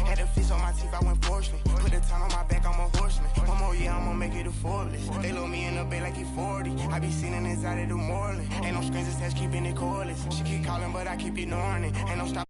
Had the fist on my teeth, I went fortunate. Put the time on my back, I'm a horseman. One more year, I'ma make it a Forbes. They load me in the bay like he 40. I be seen inside of the Moreland. Ain't no strings attached, keeping it cordless. She keep calling, but I keep ignoring it. Ain't no stop.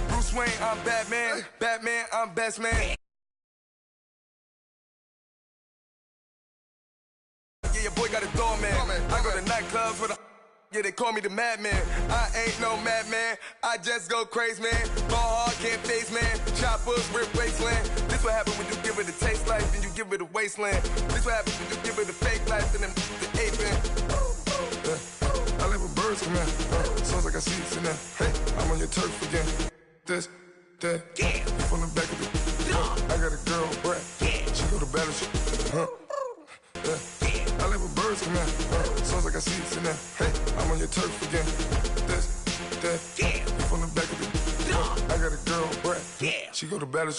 Bruce Wayne, I'm Batman. Batman, I'm best man. Yeah, your boy got a doorman. I go to nightclubs with a Yeah, they call me the madman. I ain't no madman. I just go crazy, man. Ball hard, can't face, man. Choppers, rip wasteland. This what happen when you give it a taste life and you give it a wasteland. This what happens when you give it a fake life and then the aping. I live with birds come in. Sounds like I see it in there. Hey, I'm on your turf again. This, that, yeah. From the back of the. I got a girl, Brad. Yeah. She go to battle. I live with birds come in. Sounds like I see it in there. Hey, I'm on your turf again. This, that, yeah. From the back of the. I got a girl, Brad. Yeah. She go to battle.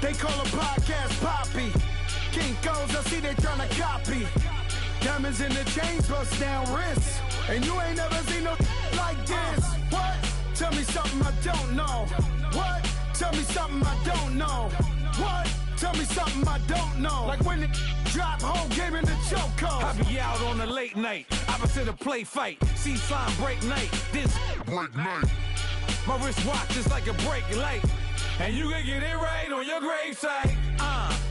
They call a podcast Poppy. Kinkos, I see they tryna copy. Diamonds in the chains, bust down wrists. And you ain't never seen no like this. What? Tell me something I don't know. What? Tell me something I don't know. What? Tell me something I don't know. Like when it drop, whole game in the chokehold. I be out on a late night, opposite a play fight. See sign break night, this break night. My wristwatch is like a brake light. And you can get it right on your gravesite.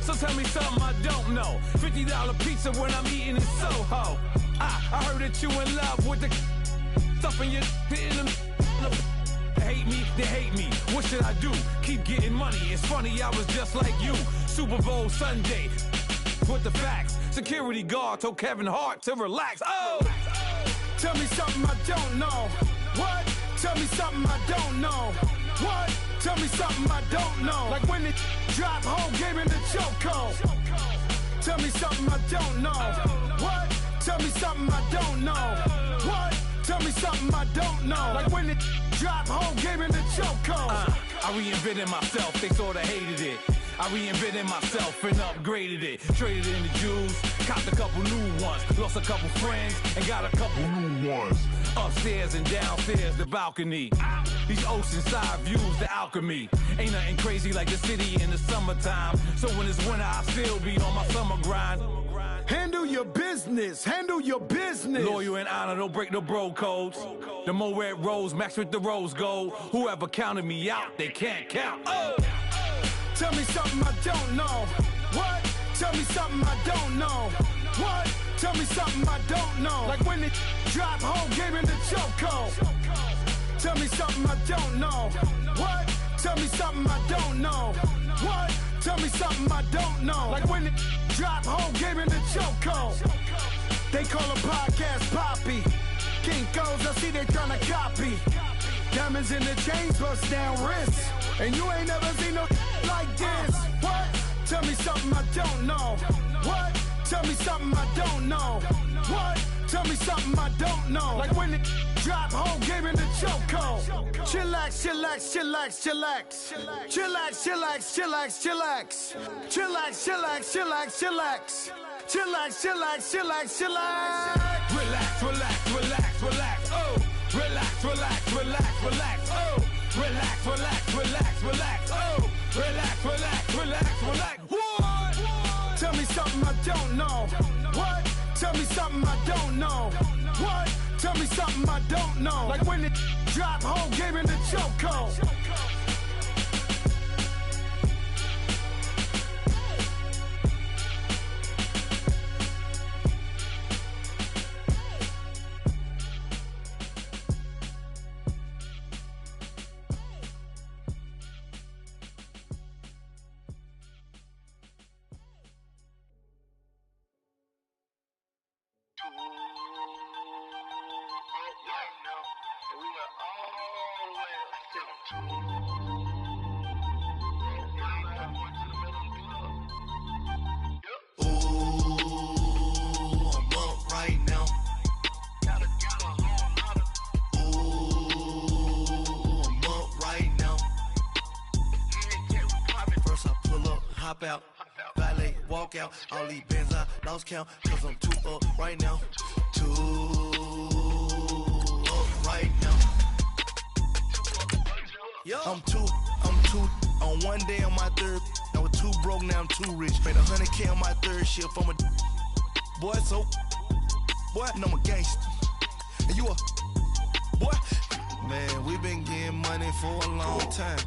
So tell me something I don't know. $50 pizza when I'm eating in Soho. I heard that you in love with the stuff in your in them. Hate me, they hate me. What should I do? Keep getting money. It's funny, I was just like you. Super Bowl Sunday. With the facts. Security guard told Kevin Hart to relax. Oh! Tell me something I don't know. What? Tell me something I don't know. What? Tell me something I don't know. Like when it drop, whole game in the chokehold. Tell me something I don't know. What? Tell me something I don't know. What? Tell me something I don't know. Like when it drop, whole game in the chokehold. I reinvented myself, they sorta hated it. I reinvented myself and upgraded it. Traded in the jewels, copped a couple new ones. Lost a couple friends and got a couple new ones. Upstairs and downstairs, the balcony. These oceanside views, the alchemy. Ain't nothing crazy like the city in the summertime. So when it's winter, I still be on my summer grind. Handle your business, handle your business. Loyal and honor, don't break the bro codes. The more red rose, match with the rose gold. Whoever counted me out, they can't count. Oh! Tell me something I don't know. What? Tell me something I don't know. What? Tell me something I don't know. Like when it drop, whole game in the chokehold. Tell me something I don't know. What? Tell me something I don't know. What? Tell me something I don't know. Like when it drop, whole game in the chokehold. They call a podcast Poppy. Kinkos, I see they tryna copy. Diamonds in the chains, bust down wrists. And you ain't never seen no like this. What? Tell me something I don't know. What? Tell me something I don't know. What? Tell me something I don't know. Like when it drop, whole game in the chokehold. Chillax, chillax, chillax, chillax. Chillax, chillax, chillax, chillax. Chillax, chillax, chillax, chillax. Chillax, chillax, chillax, chillax. Relax, relax, relax, relax. Oh! Relax, relax, relax, relax. Oh! Relax, relax, relax, relax. Oh! Relax, relax, relax, relax. What? Tell me something I don't know. What? Tell me something I don't know. What? Tell me something I don't know. Like when it drop, whole game in the chokehold. Out, valet, walk out, all these bands I lost count, cause I'm too up right now, too up right now. I'm too on On one day on my third, I was too broke, now I'm too rich. Made 100K on my third shift. I'm a boy, so boy, and I'm a gangster. And you a boy? Man, we been getting money for a long time.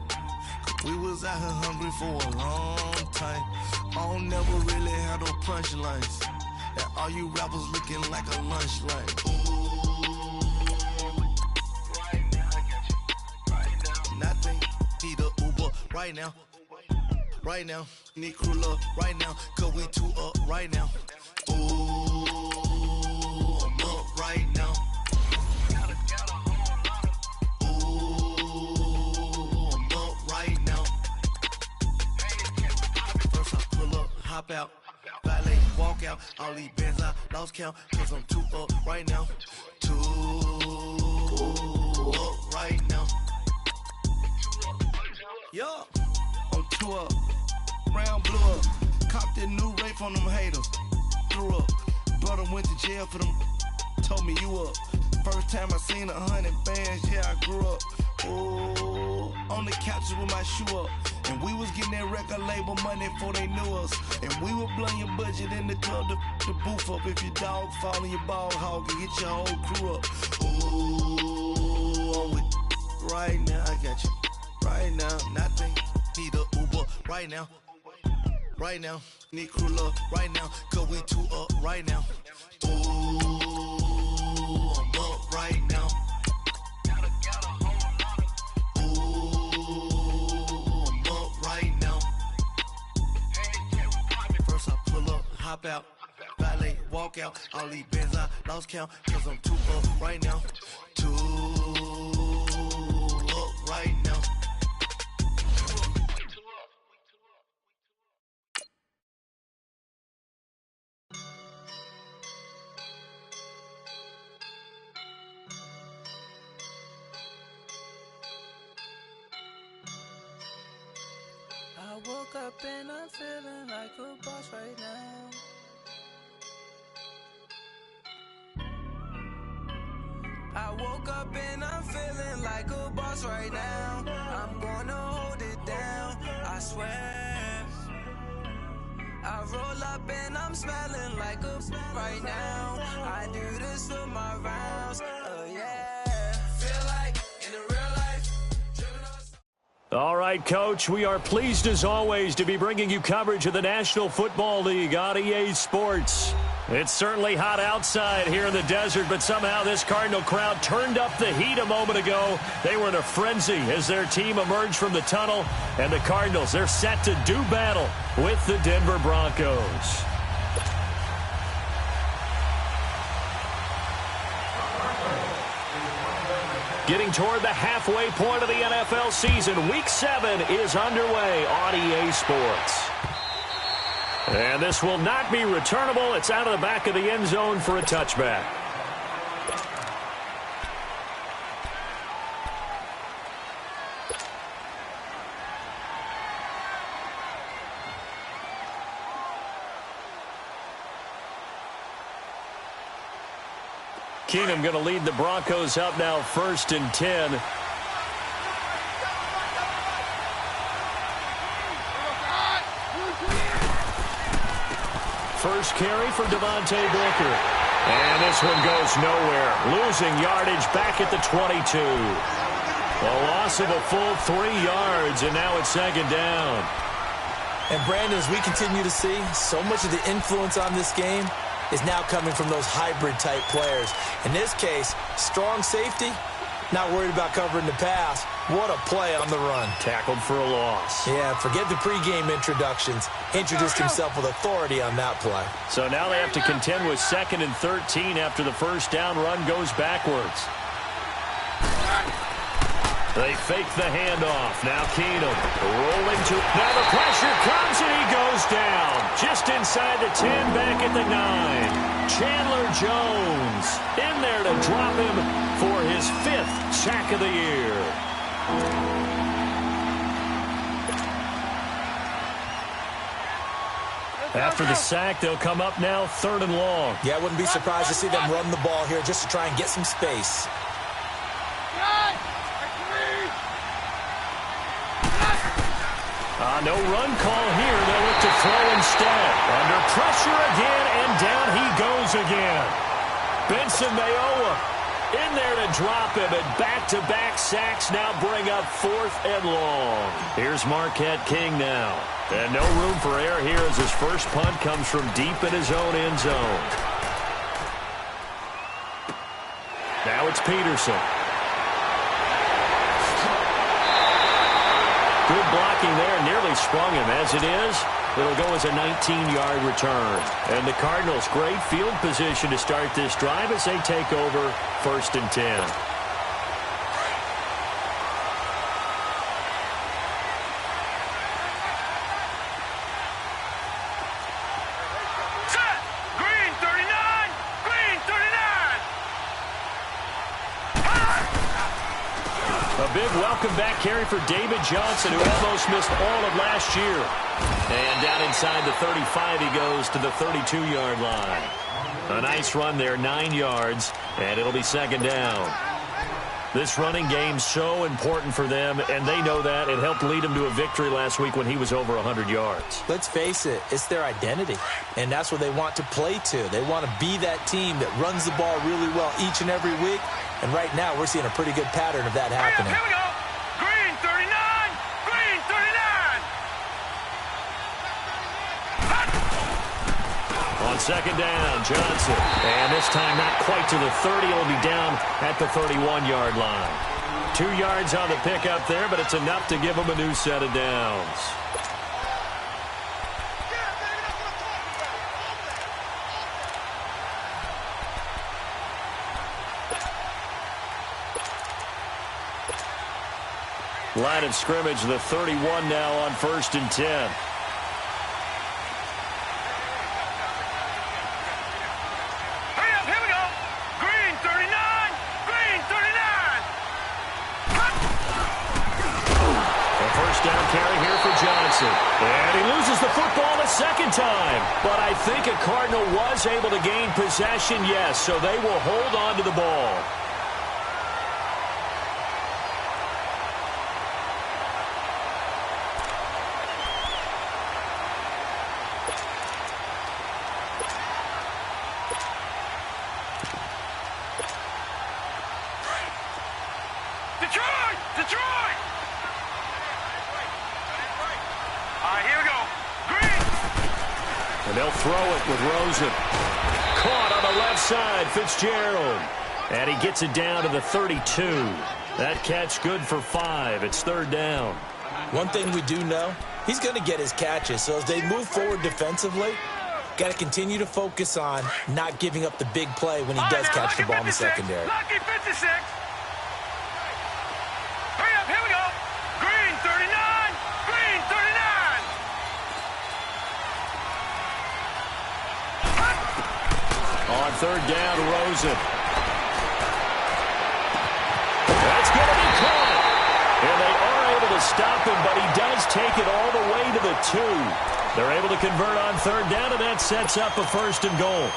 We was out here hungry for a long time. I don't never really have no punchlines. And all you rappers looking like a lunch line. Right now, I got you. Right now, nothing. Need a Uber right now. Right now, need crew up right now. Cause we two up right now. Ooh, I'm up right now. Hop out, valet, walk out, all these bands I lost count, cause I'm too up right now, too up right now, yo, I'm too up, round blew up, copped that new rape on them haters, threw up, brother went to jail for them, told me you up, first time I seen 100 bands, yeah I grew up, ooh, on the couches with my shoe up. And we was getting that record label money before they knew us. And we were blowing your budget in the club to boof up. If your dog fall in your ball hog and get your whole crew up. Ooh, I'm with right now, I got you. Right now, nothing. Need a Uber right now. Right now, need crew love right now. Cause we two up right now. Ooh, I'm up right now. Hop out, valet, walk out, all these bands I lost count, cause I'm too up right now, too up right now. I woke up and I'm feeling like a boss right now. I woke up and I'm feeling like a boss right now. I'm gonna hold it down, I swear. I roll up and I'm smelling like a right now. I do this for my rounds, yeah. Feel like in the real life. All right, Coach, we are pleased as always to be bringing you coverage of the National Football League on EA Sports. It's certainly hot outside here in the desert, but somehow this Cardinal crowd turned up the heat a moment ago. They were in a frenzy as their team emerged from the tunnel, and the Cardinals, they're set to do battle with the Denver Broncos. Getting toward the halfway point of the NFL season, Week 7 is underway on EA Sports. And this will not be returnable. It's out of the back of the end zone for a touchback. Keenum going to lead the Broncos up now 1st and 10. First carry for Devontae Booker. And this one goes nowhere. Losing yardage back at the 22. A loss of a full 3 yards, and now it's 2nd down. And Brandon, as we continue to see, so much of the influence on this game is now coming from those hybrid-type players. In this case, strong safety, not worried about covering the pass. What a play on the run. Tackled for a loss. Yeah, forget the pregame introductions. Introduced himself with authority on that play. So now they have to contend with 2nd and 13 after the first down run goes backwards. They fake the handoff. Now Keenum rolling to... Now the pressure comes and he goes down. Just inside the 10, back at the 9. Chandler Jones in there to drop him for his 5th sack of the year. After the sack, they'll come up now 3rd and long. Yeah, I wouldn't be surprised to see them run the ball here just to try and get some space. No run call here. They'll look to throw instead. Under pressure again, and down he goes again. Benson Mayowa in there to drop him, and back-to-back sacks now bring up 4th and long. Here's Marquette King now. And no room for error here as his first punt comes from deep in his own end zone. Now it's Peterson. Good blocking there, nearly sprung him. As it is, it'll go as a 19-yard return. And the Cardinals, great field position to start this drive as they take over 1st and 10. Welcome back carry for David Johnson, who almost missed all of last year. And down inside the 35, he goes to the 32-yard line. A nice run there, 9 yards, and it'll be 2nd down. This running game's so important for them, and they know that. It helped lead them to a victory last week when he was over 100 yards. Let's face it, it's their identity, and that's what they want to play to. They want to be that team that runs the ball really well each and every week, and right now we're seeing a pretty good pattern of that happening. Here we go. Green 39, Green 39. On 2nd down, Johnson. And this time not quite to the 30. It'll be down at the 31-yard line. 2 yards on the pickup there, but it's enough to give them a new set of downs. Line of scrimmage, the 31 now on 1st and 10. And he loses the football a 2nd time. But I think a Cardinal was able to gain possession, yes, so they will hold on to the ball. Detroit! Detroit! Here we go. Green. And they'll throw it with Rosen. Caught on the left side, Fitzgerald. And he gets it down to the 32. That catch good for 5. It's 3rd down. One thing we do know, he's going to get his catches. So as they move forward defensively, got to continue to focus on not giving up the big play when he does catch the ball in the secondary. Lucky 56. Hurry up, here we go. Green 39, Green 39. On 3rd down, Rosen. That's going to be caught. And they are able to stop him, but he does take it all the way to the 2. They're able to convert on 3rd down, and that sets up a 1st and goal.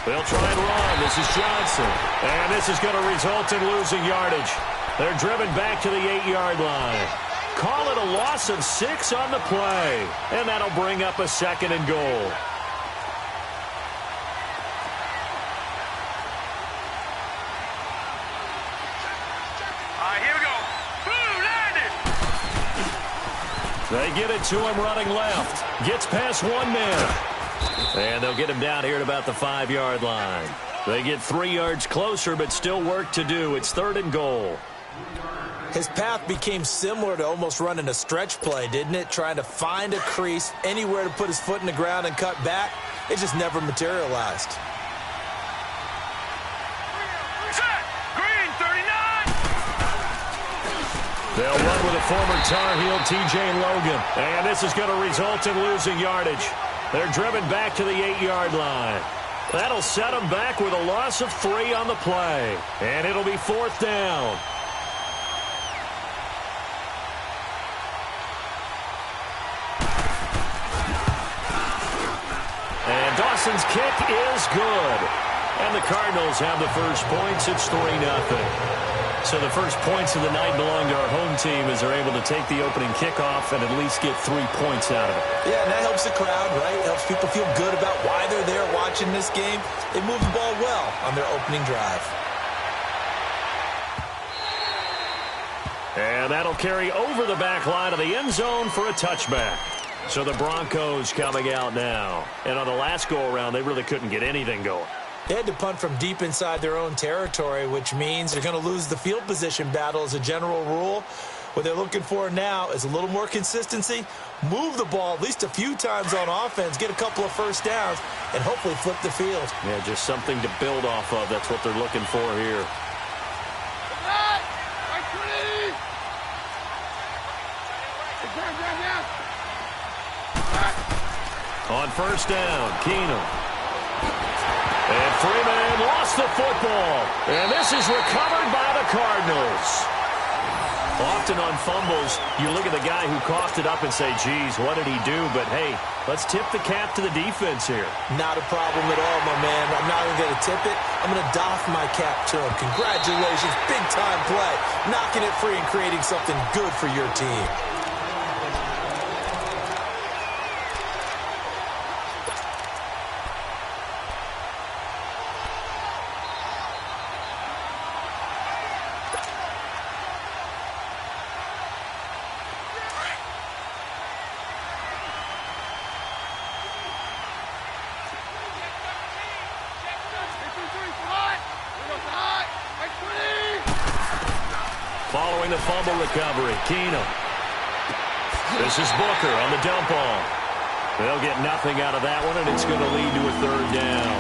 They'll try and run. This is Johnson. And this is going to result in losing yardage. They're driven back to the 8-yard line. Call it a loss of 6 on the play. And that'll bring up a 2nd and goal. Here we go. Blue landed. They get it to him running left. Gets past 1 man. And they'll get him down here at about the 5-yard line. They get 3 yards closer, but still work to do. It's 3rd and goal. His path became similar to almost running a stretch play, didn't it? Trying to find a crease, anywhere to put his foot in the ground and cut back. It just never materialized. Set. Green 39. They'll run with a former Tar Heel, T.J. Logan. And this is going to result in losing yardage. They're driven back to the 8-yard line. That'll set them back with a loss of 3 on the play. And it'll be 4th down. And Dawson's kick is good. And the Cardinals have the first points. It's 3-0. So the first points of the night belong to our home team as they're able to take the opening kickoff and at least get 3 points out of it. Yeah, and that helps the crowd, right? It helps people feel good about why they're there watching this game. They move the ball well on their opening drive. And that'll carry over the back line of the end zone for a touchback. So the Broncos coming out now. And on the last go-around, they really couldn't get anything going. They had to punt from deep inside their own territory, which means they're going to lose the field position battle as a general rule. What they're looking for now is a little more consistency, move the ball at least a few times on offense, get a couple of first downs, and hopefully flip the field. Yeah, just something to build off of. That's what they're looking for here. On first down, Keenum. And Freeman lost the football. And this is recovered by the Cardinals. Often on fumbles, you look at the guy who coughed it up and say, geez, what did he do? But, hey, let's tip the cap to the defense here. Not a problem at all, my man. I'm not even going to tip it. I'm going to doff my cap to him. Congratulations, big-time play. Knocking it free and creating something good for your team. Following the fumble recovery, Keenum. This is Booker on the dump ball. They'll get nothing out of that one, and it's going to lead to a 3rd down.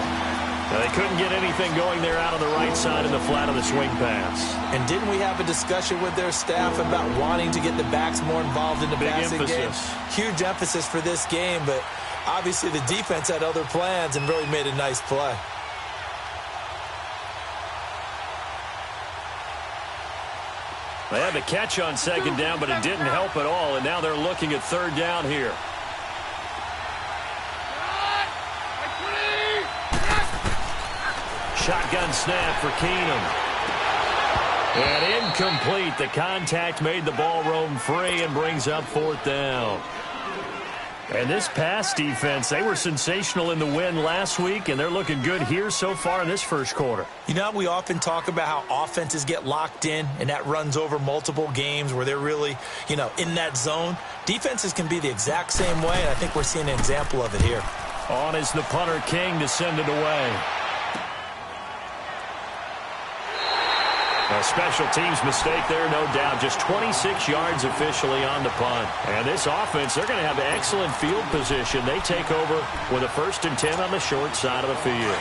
Now, they couldn't get anything going there out on the right side in the flat of the swing pass. And didn't we have a discussion with their staff about wanting to get the backs more involved in the passing game? Huge emphasis for this game, but obviously the defense had other plans and really made a nice play. They had the catch on 2nd down, but it didn't help at all, and now they're looking at 3rd down here. Shotgun snap for Keenum. And incomplete. The contact made the ball roam free and brings up 4th down. And this pass defense, they were sensational in the win last week, and they're looking good here so far in this first quarter. You know, we often talk about how offenses get locked in, and that runs over multiple games where they're really, in that zone. Defenses can be the exact same way, and I think we're seeing an example of it here. On is the punter, King, to send it away. A special teams mistake there, no doubt. Just 26 yards officially on the punt. And this offense, they're going to have excellent field position. They take over with a 1st and 10 on the short side of the field.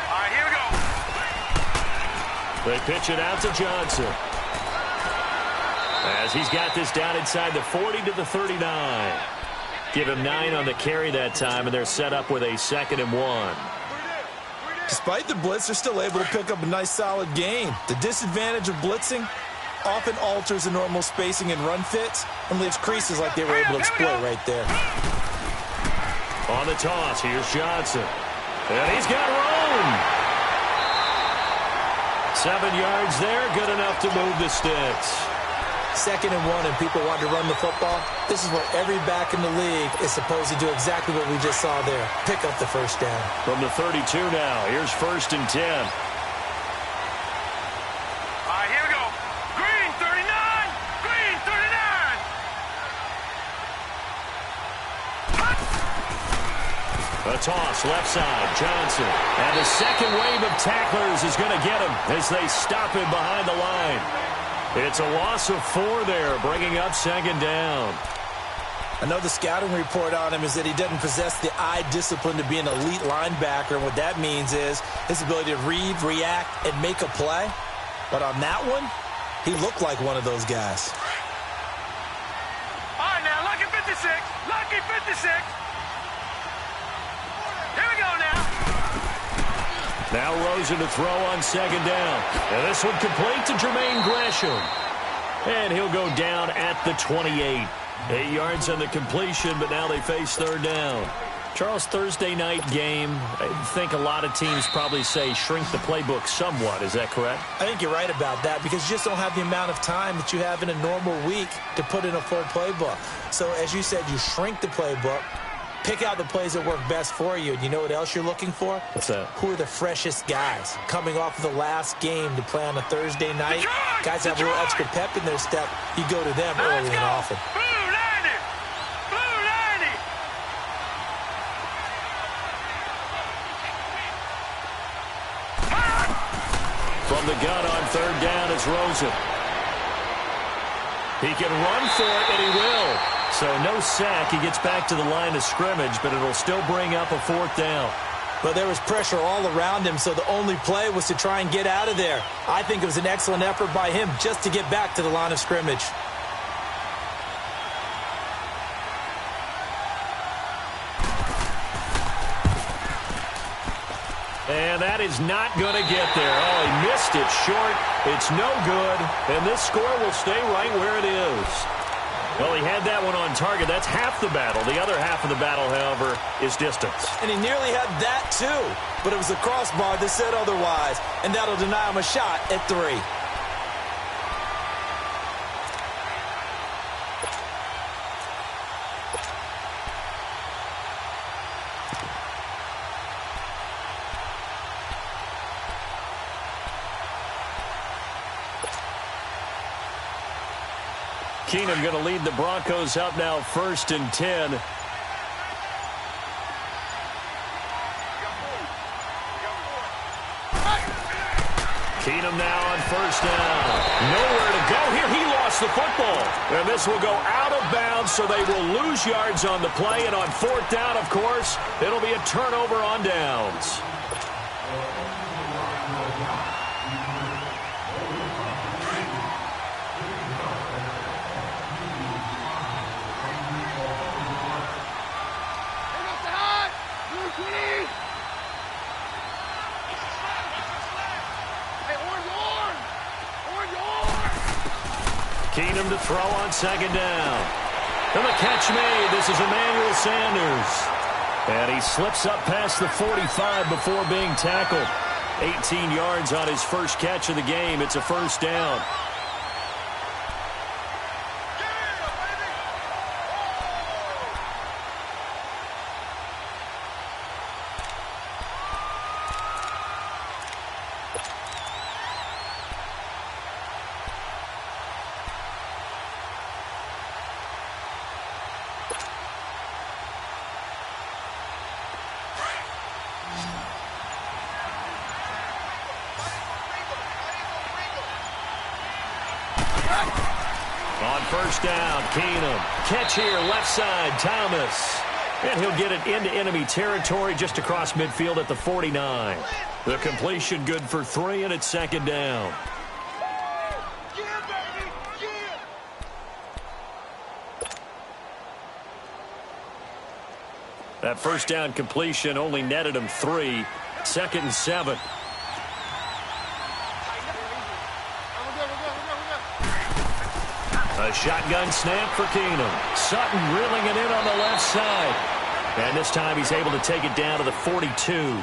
All right, here we go. They pitch it out to Johnson. As he's got this down inside the 40 to the 39. Give him 9 on the carry that time, and they're set up with a 2nd and 1. Despite the blitz, they're still able to pick up a nice, solid gain. The disadvantage of blitzing often alters the normal spacing and run fits and leaves creases like they were able to exploit right there. On the toss, here's Johnson. And he's got room. 7 yards there, good enough to move the sticks. 2nd and 1, and people want to run the football. This is what every back in the league is supposed to do, exactly what we just saw there. Pick up the 1st down. From the 32 now, here's 1st and 10. All right, here we go. Green, 39. Green, 39. A toss, left side, Johnson. And the second wave of tacklers is going to get him as they stop him behind the line. It's a loss of 4 there, bringing up 2nd down. I know the scouting report on him is that he doesn't possess the eye discipline to be an elite linebacker, and what that means is his ability to read, react, and make a play. But on that one, he looked like one of those guys. Now Rosen to throw on second down. And this one complete to Jermaine Gresham. And he'll go down at the 28. 8 yards on the completion, but now they face third down. Charles, Thursday night game, I think a lot of teams probably say shrink the playbook somewhat. Is that correct? I think you're right about that because you just don't have the amount of time that you have in a normal week to put in a full playbook. So, as you said, you shrink the playbook, pick out the plays that work best for you. And you know what else you're looking for? What's that? Who are the freshest guys coming off of the last game to play on a Thursday night? Guys have a little extra pep in their step. You go to them early and often. From the gun on third down, it's Rosen. He can run for it, and he will. So no sack. He gets back to the line of scrimmage, but it'll still bring up a fourth down. But there was pressure all around him, so the only play was to try and get out of there. I think it was an excellent effort by him just to get back to the line of scrimmage. And that is not going to get there. Oh, he missed it short. It's no good. And this score will stay right where it is. Well, he had that one on target. That's half the battle. The other half of the battle, however, is distance. And he nearly had that, too. But it was the crossbar that said otherwise. And that'll deny him a shot at 3. Keenum going to lead the Broncos up now 1st and 10. Keenum now on 1st down. Nowhere to go here. He lost the football. And this will go out of bounds, so they will lose yards on the play. And on 4th down, of course, it'll be a turnover on downs. Keenum to throw on 2nd down. And the catch made. This is Emmanuel Sanders. And he slips up past the 45 before being tackled. 18 yards on his first catch of the game. It's a 1st down. On 1st down, Keenum. Catch here, left side, Thomas. And he'll get it into enemy territory just across midfield at the 49. The completion good for 3, and it's 2nd down. That 1st down completion only netted him 3. 2nd and 7. A shotgun snap for Keenum. Sutton reeling it in on the left side. And this time he's able to take it down to the 42.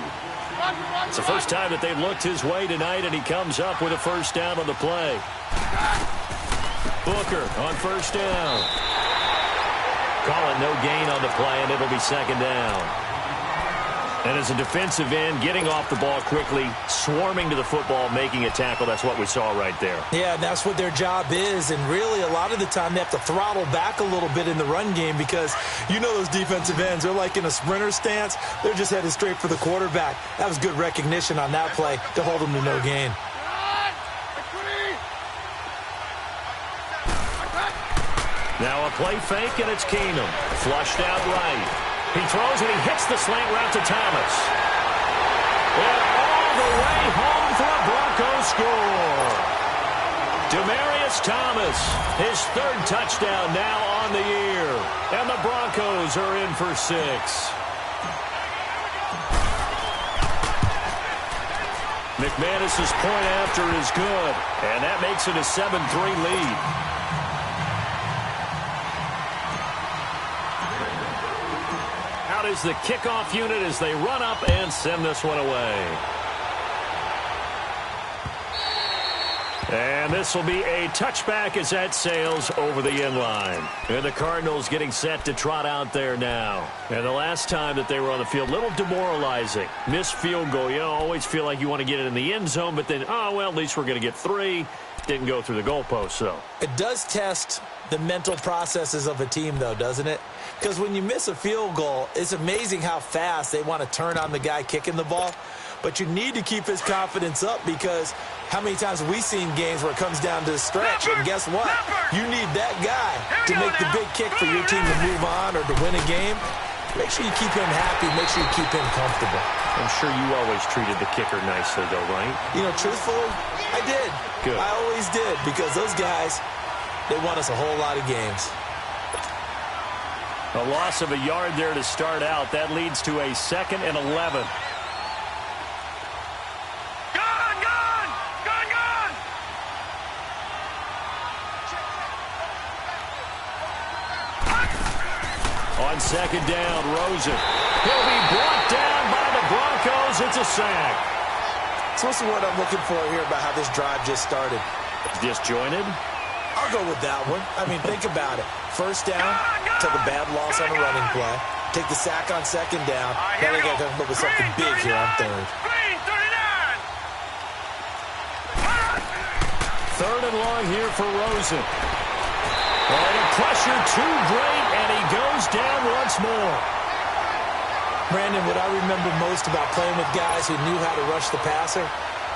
It's the first time that they've looked his way tonight, and he comes up with a 1st down on the play. Booker on 1st down. Call it no gain on the play, and it'll be 2nd down. And as a defensive end, getting off the ball quickly, swarming to the football, making a tackle, that's what we saw right there. Yeah, that's what their job is. And really, a lot of the time, they have to throttle back a little bit in the run game because you know those defensive ends, they're like in a sprinter stance. They're just headed straight for the quarterback. That was good recognition on that play to hold them to no gain. Now a play fake, and it's Keenum. Flushed out right. He throws, and he hits the slant route to Thomas. And all the way home for a Broncos score. Demaryius Thomas, his 3rd touchdown now on the year. And the Broncos are in for 6. McManus's point after is good, and that makes it a 7-3 lead. Out is the kickoff unit as they run up and send this one away. And this will be a touchback as that sails over the end line. And the Cardinals getting set to trot out there now. And the last time that they were on the field, a little demoralizing. Missed field goal. You always feel like you want to get it in the end zone, but then, oh, well, at least we're going to get 3. Didn't go through the goalpost, though. It does test the mental processes of a team, though, doesn't it? Because when you miss a field goal, it's amazing how fast they want to turn on the guy kicking the ball. But you need to keep his confidence up because how many times have we seen games where it comes down to the stretch, and guess what? You need that guy to make the big kick for your team to move on or to win a game. Make sure you keep him happy. Make sure you keep him comfortable. I'm sure you always treated the kicker nicely, though, right? You know, truthfully, I did. Good. I always did because those guys, they won us a whole lot of games. A loss of a yard there to start out. That leads to a 2nd and 11. On 2nd down, Rosen. He'll be brought down by the Broncos. It's a sack. So what's the word I'm looking for here about how this drive just started? Disjointed? I'll go with that one. I mean, think about it. First down, took a bad loss on a running play. Take the sack on 2nd down. Now they got to come up with something big here on 3rd. 3rd and long here for Rosen. Oh, the pressure too great, and he goes down once more. Brandon, what I remember most about playing with guys who knew how to rush the passer,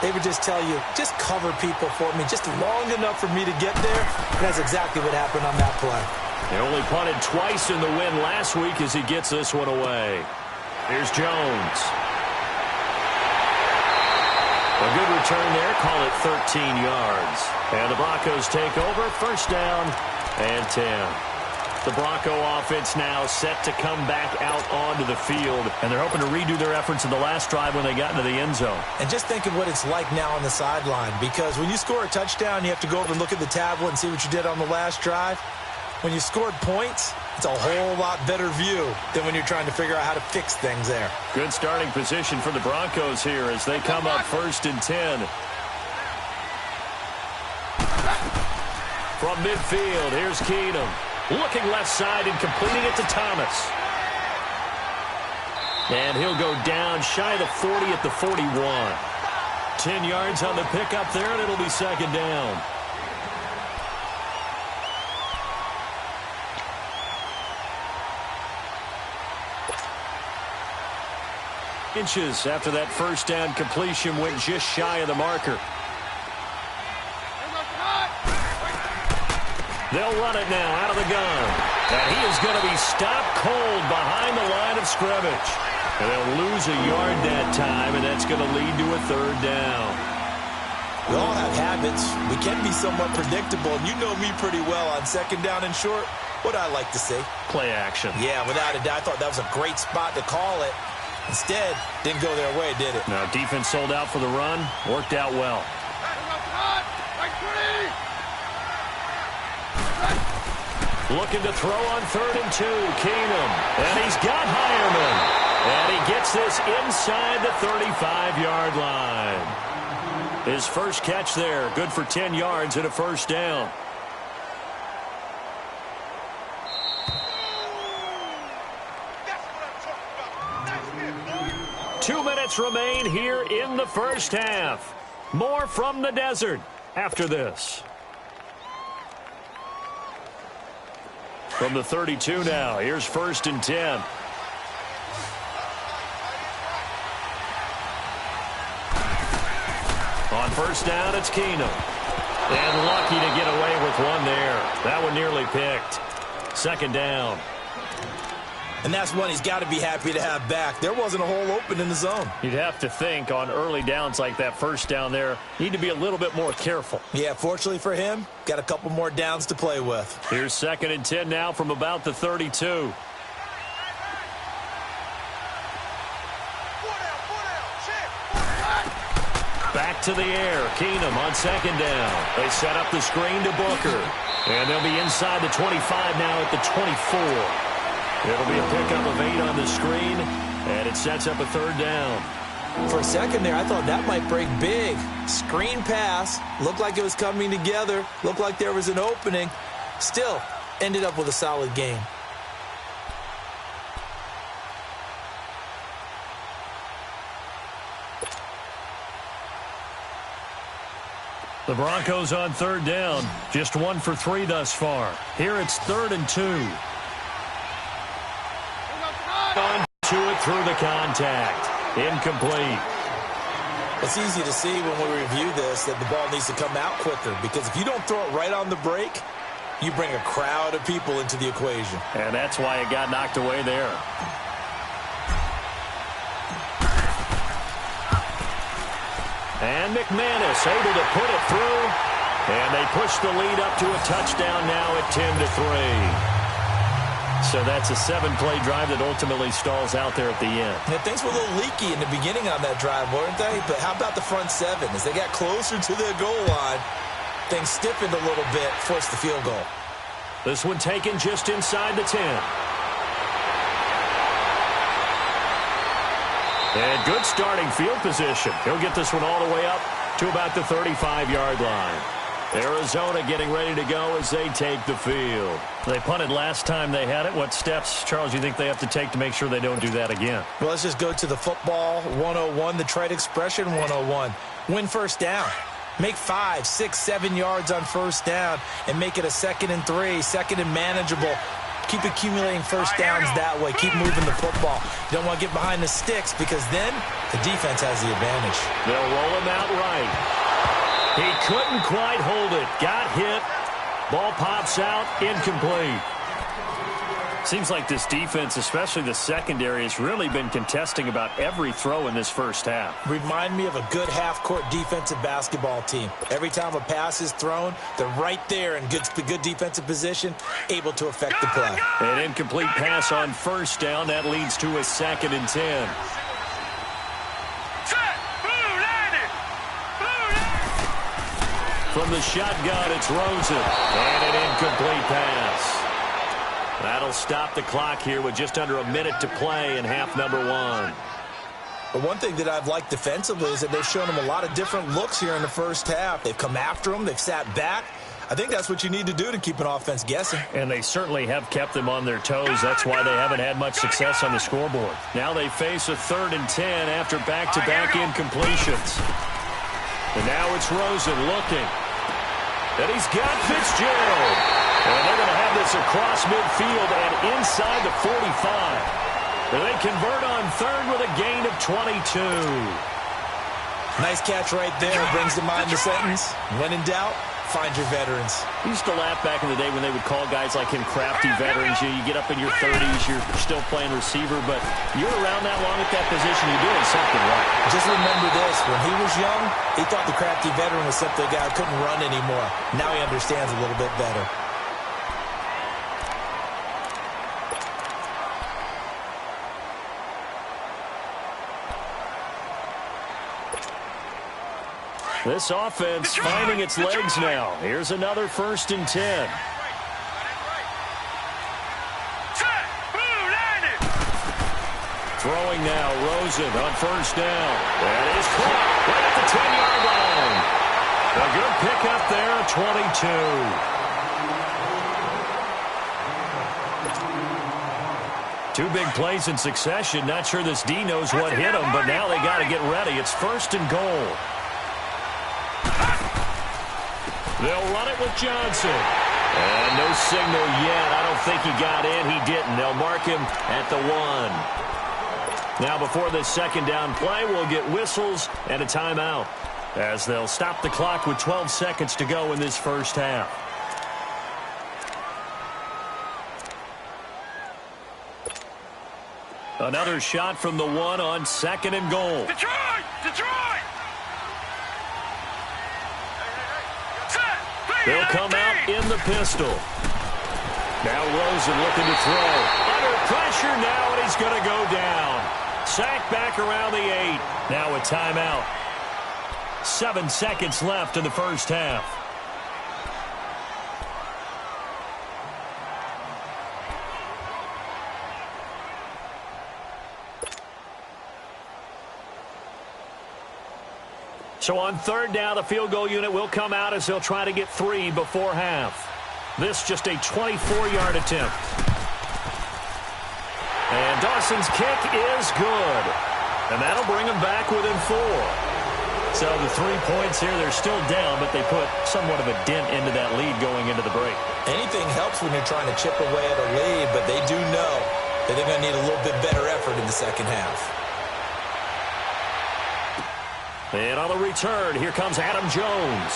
they would just tell you, just cover people for me, just long enough for me to get there. And that's exactly what happened on that play. They only punted twice in the win last week as he gets this one away. Here's Jones. A good return there, call it 13 yards. And the Broncos take over, 1st down and 10. The Bronco offense now set to come back out onto the field, and they're hoping to redo their efforts in the last drive when they got into the end zone. And just think of what it's like now on the sideline, because when you score a touchdown, you have to go over and look at the tablet and see what you did on the last drive. When you scored points, it's a whole lot better view than when you're trying to figure out how to fix things there. Good starting position for the Broncos here as they come up 1st and 10. From midfield, here's Keenum. Looking left side and completing it to Thomas. And he'll go down shy of the 40 at the 41. 10 yards on the pickup there, and it'll be 2nd down. Inches after that 1st down completion went just shy of the marker. They'll run it now out of the gun. And he is going to be stopped cold behind the line of scrimmage. And they'll lose a yard that time, and that's going to lead to a 3rd down. We all have habits. We can be somewhat predictable, and you know me pretty well on 2nd down and short. What I like to see? Play action. Yeah, without a doubt. I thought that was a great spot to call it. Instead, didn't go their way, did it? Now, defense sold out for the run. Worked out well. Looking to throw on 3rd and 2. Keenum. And he's got Hireman. And he gets this inside the 35-yard line. His first catch there. Good for 10 yards and a 1st down. Two minutes remain here in the 1st half. More from the desert after this. From the 32 now, here's 1st and 10. On 1st down, it's Keenum. And lucky to get away with one there. That one nearly picked. 2nd down. And that's one he's got to be happy to have back. There wasn't a hole open in the zone. You'd have to think on early downs like that 1st down there, need to be a little bit more careful. Yeah, fortunately for him, got a couple more downs to play with. Here's 2nd and 10 now from about the 32. to the air. Keenum on second down. They set up the screen to Booker. And they'll be inside the 25 now at the 24. It'll be a pickup of 8 on the screen, and it sets up a third down. For a second there, I thought that might break big. Screen pass. Looked like it was coming together. Looked like there was an opening. Still, ended up with a solid game. The Broncos on third down. Just 1 for 3 thus far. Here it's 3rd and 2. On to it through the contact. Incomplete. It's easy to see when we review this that the ball needs to come out quicker, because if you don't throw it right on the break, you bring a crowd of people into the equation. And that's why it got knocked away there. And McManus able to put it through. And they push the lead up to a touchdown now at 10-3. So that's a 7-play drive that ultimately stalls out there at the end. Yeah, things were a little leaky in the beginning on that drive, weren't they? But how about the front 7? As they got closer to the goal line, things stiffened a little bit, forced the field goal. This one taken just inside the 10. And good starting field position. He'll get this one all the way up to about the 35-yard line. Arizona getting ready to go as they take the field. They punted last time they had it. What steps, Charles, you think they have to take to make sure they don't do that again? Well, let's just go to the football 101, the trade expression 101. Win first down. Make 5, 6, 7 yards on first down and make it a 2nd and 3, 2nd and manageable. Keep accumulating first downs that way. Keep moving the football. You don't want to get behind the sticks, because then the defense has the advantage. They'll roll him out right. He couldn't quite hold it. Got hit. Ball pops out. Incomplete. Seems like this defense, especially the secondary, has really been contesting about every throw in this first half. Remind me of a good half-court defensive basketball team. Every time a pass is thrown, they're right there in good defensive position, able to affect the play. An incomplete pass on first down. That leads to a 2nd and 10. From the shotgun, it's Rosen. And an incomplete pass. That'll stop the clock here with just under a minute to play in half number 1. But one thing that I've liked defensively is that they've shown them a lot of different looks here in the first half. They've come after them. They've sat back. I think that's what you need to do to keep an offense guessing. And they certainly have kept them on their toes. That's why they haven't had much success on the scoreboard. Now they face a 3rd and 10 after back-to-back incompletions. And now it's Rosen looking. And he's got Fitzgerald. And they're going to have this across midfield and inside the 45. And they convert on 3rd with a gain of 22. Nice catch right there. Brings to mind the sentence. When in doubt, find your veterans. We used to laugh back in the day when they would call guys like him crafty veterans. You get up in your 30s, you're still playing receiver, but you're around that long at that position, you're doing something right. Just remember this. When he was young, he thought the crafty veteran was simply a guy who couldn't run anymore. Now he understands a little bit better. This offense finding its legs now. Here's another 1st and 10. Throwing now, Rosen on first down. That is caught right at the 10-yard line. A good pickup there, 22. 2 big plays in succession. Not sure this D knows what hit him, but now they got to get ready. It's 1st and goal. They'll run it with Johnson. And no signal yet. I don't think he got in. He didn't. They'll mark him at the 1. Now before this 2nd down play, we'll get whistles and a timeout, as they'll stop the clock with 12 seconds to go in this first half. Another shot from the 1 on 2nd and goal. Detroit! They'll come out in the pistol. Now Rosen looking to throw. Under pressure now, and he's going to go down. Sacked back around the 8. Now a timeout. 7 seconds left in the first half. So on third down, the field goal unit will come out as they'll try to get 3 before half. This just a 24-yard attempt. And Dawson's kick is good. And that'll bring them back within 4. So the 3 points here, they're still down, but they put somewhat of a dent into that lead going into the break. Anything helps when you're trying to chip away at a lead, but they do know that they're going to need a little bit better effort in the second half. And on the return, here comes Adam Jones.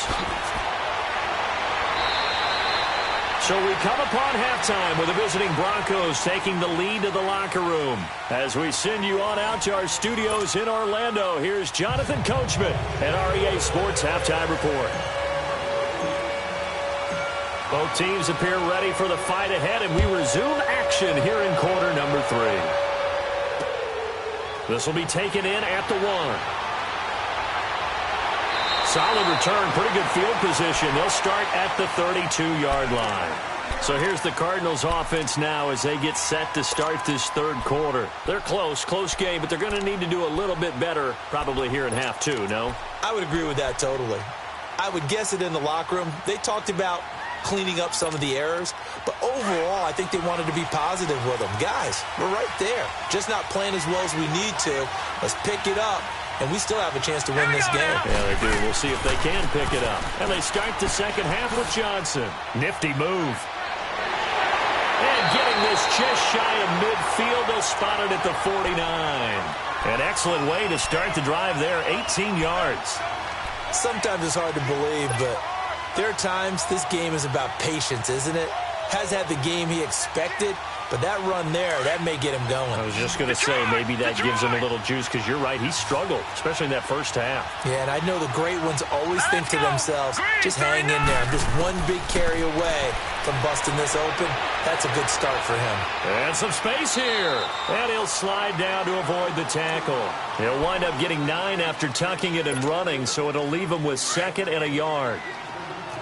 So we come upon halftime with the visiting Broncos taking the lead to the locker room. As we send you on out to our studios in Orlando, here's Jonathan Coachman at REA Sports Halftime Report. Both teams appear ready for the fight ahead, and we resume action here in quarter number 3. This will be taken in at the 1. Solid return, pretty good field position. They'll start at the 32-yard line. So here's the Cardinals offense now as they get set to start this third quarter. They're close game, but they're going to need to do a little bit better probably here in half 2, no? I would agree with that totally. I would guess it in the locker room. They talked about cleaning up some of the errors, but overall I think they wanted to be positive with them. Guys, we're right there. Just not playing as well as we need to. Let's pick it up. And we still have a chance to win this game. Yeah, they do. We'll see if they can pick it up. And they start the second half with Johnson. Nifty move. And getting this just shy of midfield. They'll spot it at the 49. An excellent way to start the drive there. 18 yards. Sometimes it's hard to believe, but there are times this game is about patience, isn't it? Has had the game he expected, but that run there, that may get him going. I was just going to say, maybe that gives him a little juice, because you're right, he struggled, especially in that first half. Yeah, and I know the great ones always think to themselves, just hang in there. I'm just one big carry away from busting this open. That's a good start for him. And some space here. And he'll slide down to avoid the tackle. He'll wind up getting 9 after tucking it and running, so it'll leave him with 2nd and a yard.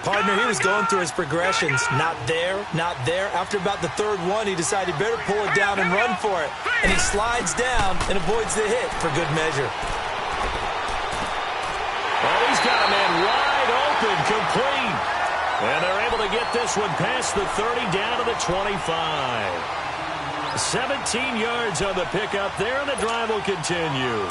Partner, he was going through his progressions. Not there, not there. After about the 3rd one, he decided he better pull it down and run for it. And he slides down and avoids the hit for good measure. Well, he's got a man wide open, complete. And they're able to get this one past the 30 down to the 25. 17 yards on the pickup there, and the drive will continue.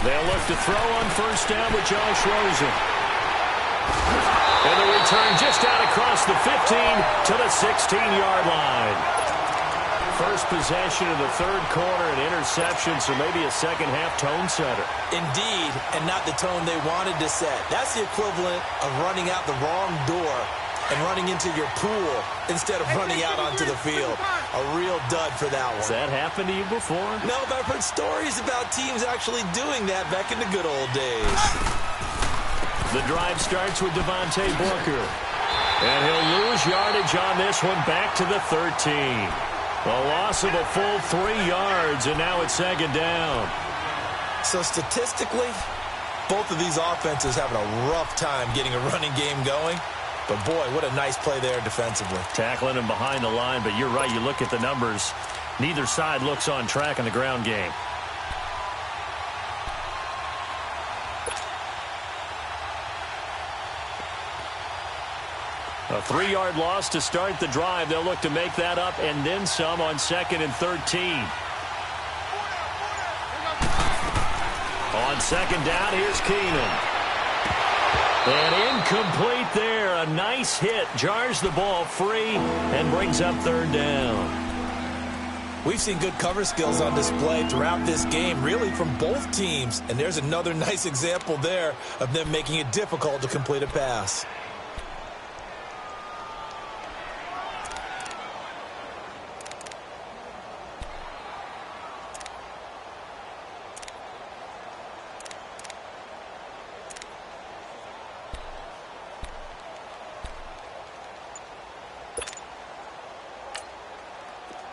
They'll look to throw on first down with Josh Rosen. And the return just out across the 15 to the 16-yard line. First possession of the third quarter, an interception, so maybe a second-half tone setter. Indeed, and not the tone they wanted to set. That's the equivalent of running out the wrong door and running into your pool instead of running out onto the field. A real dud for that one. Has that happened to you before? No, but I've heard stories about teams actually doing that back in the good old days. The drive starts with Devontae Booker. And he'll lose yardage on this one back to the 13. A loss of a full 3 yards, and now it's 2nd down. So statistically, both of these offenses having a rough time getting a running game going. But, boy, what a nice play there defensively. Tackling him behind the line, but you're right. You look at the numbers. Neither side looks on track in the ground game. A 3-yard loss to start the drive. They'll look to make that up and then some on 2nd and 13. On 2nd down, here's Keenum. And incomplete there. A nice hit. Jars the ball free and brings up 3rd down. We've seen good cover skills on display throughout this game, really from both teams. And there's another nice example there of them making it difficult to complete a pass.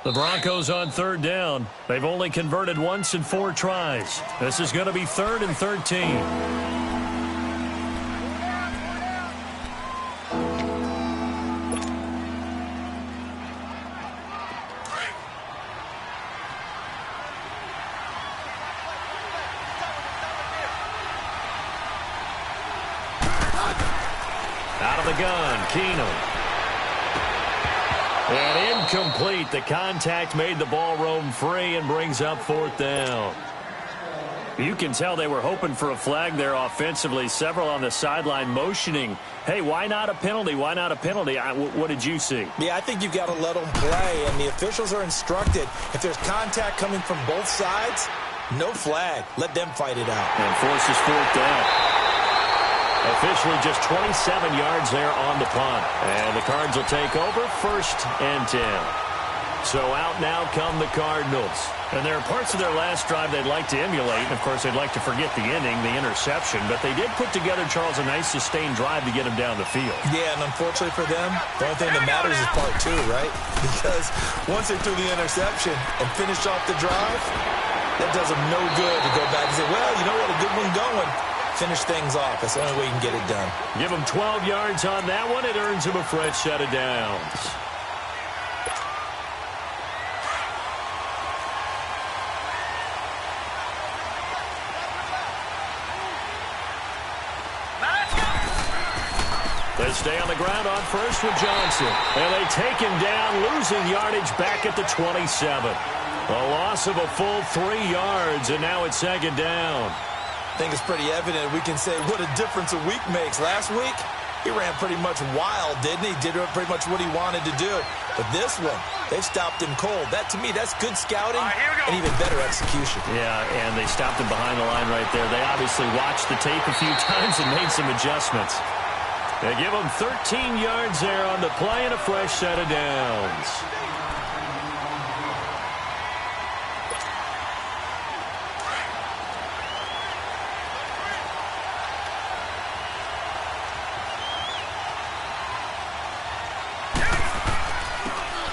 The Broncos on 3rd down. They've only converted once in 4 tries. This is going to be 3rd and 13. Out of the gun, Keenum. And incomplete. The contact made the ball roam free and brings up 4th down. You can tell they were hoping for a flag there offensively. Several on the sideline motioning, hey, why not a penalty? Why not a penalty? What did you see? Yeah, I think you've got to let them play, and the officials are instructed. If there's contact coming from both sides, no flag. Let them fight it out. And forces 4th down. Officially just 27 yards there on the punt. And the Cards will take over 1st and 10. So out now come the Cardinals. And there are parts of their last drive they'd like to emulate. And, of course, they'd like to forget the ending, the interception. But they did put together, Charles, a nice sustained drive to get them down the field. Yeah, and unfortunately for them, the only thing that matters is part 2, right? Because once they threw the interception and finished off the drive, that does them no good to go back and say, well, you know what, a good one going. Finish things off. That's the only way you can get it done. Give them 12 yards on that one. It earns them a fresh set of downs. They stay on the ground on first with Johnson. And they take him down, losing yardage back at the 27. A loss of a full 3 yards, and now it's 2nd down. I think it's pretty evident. We can say what a difference a week makes. Last week, he ran pretty much wild, didn't he? Did pretty much what he wanted to do. But this one, they've stopped him cold. That, to me, that's good scouting and even better execution. Yeah, and they stopped him behind the line right there. They obviously watched the tape a few times and made some adjustments. They give him 13 yards there on the play and a fresh set of downs.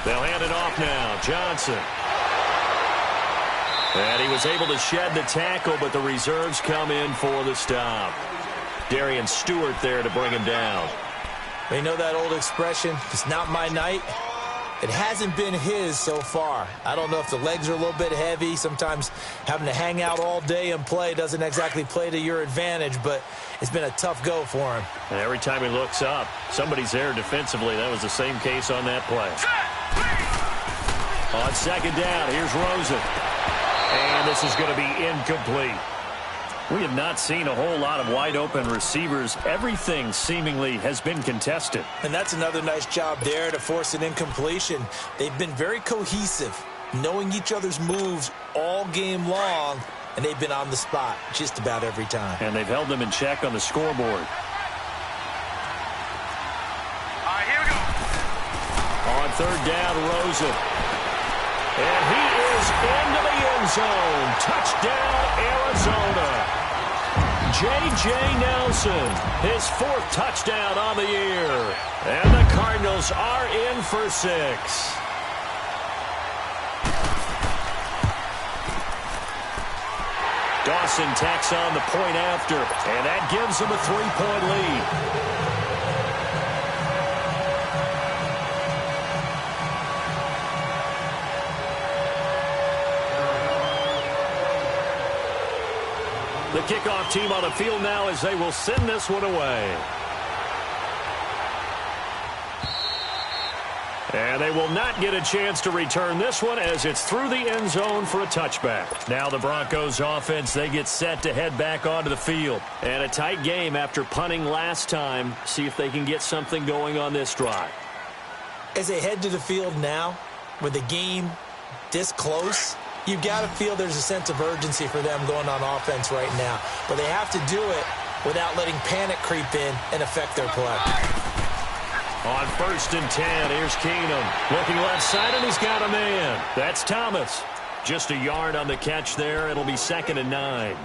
They'll hand it off now. Johnson. And he was able to shed the tackle, but the reserves come in for the stop. Darian Stewart there to bring him down. You know that old expression, it's not my night? It hasn't been his so far. I don't know if the legs are a little bit heavy. Sometimes having to hang out all day and play doesn't exactly play to your advantage, but it's been a tough go for him. And every time he looks up, somebody's there defensively. That was the same case on that play. On 2nd down, here's Rosen. And this is going to be incomplete. We have not seen a whole lot of wide-open receivers. Everything seemingly has been contested. And that's another nice job there to force an incompletion. They've been very cohesive, knowing each other's moves all game long, and they've been on the spot just about every time. And they've held them in check on the scoreboard. All right, here we go. On 3rd down, Rosen. And he is into the end zone. Touchdown, Arizona. J.J. Nelson, his 4th touchdown on the year. And the Cardinals are in for 6. Dawson tacks on the point after, and that gives them a 3-point lead. The kickoff team on the field now as they will send this one away. And they will not get a chance to return this one as it's through the end zone for a touchback. Now the Broncos offense, they get set to head back onto the field. And a tight game after punting last time. See if they can get something going on this drive. As they head to the field now, with the game this close, you've got to feel there's a sense of urgency for them going on offense right now. But they have to do it without letting panic creep in and affect their play. On 1st and 10, here's Keenum. Looking left side, and he's got a man. That's Thomas. Just a yard on the catch there. It'll be 2nd and 9.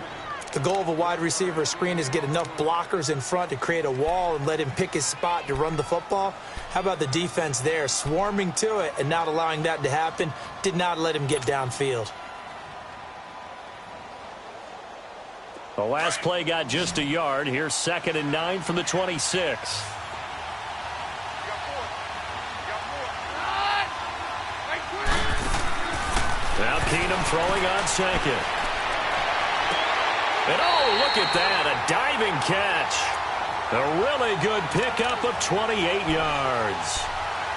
The goal of a wide receiver screen is get enough blockers in front to create a wall and let him pick his spot to run the football. How about the defense there, swarming to it and not allowing that to happen? Did not let him get downfield. The last play got just a yard. Here's 2nd and 9 from the 26. Now Keenum throwing on 2nd. And oh, look at that, a diving catch. A really good pickup of 28 yards.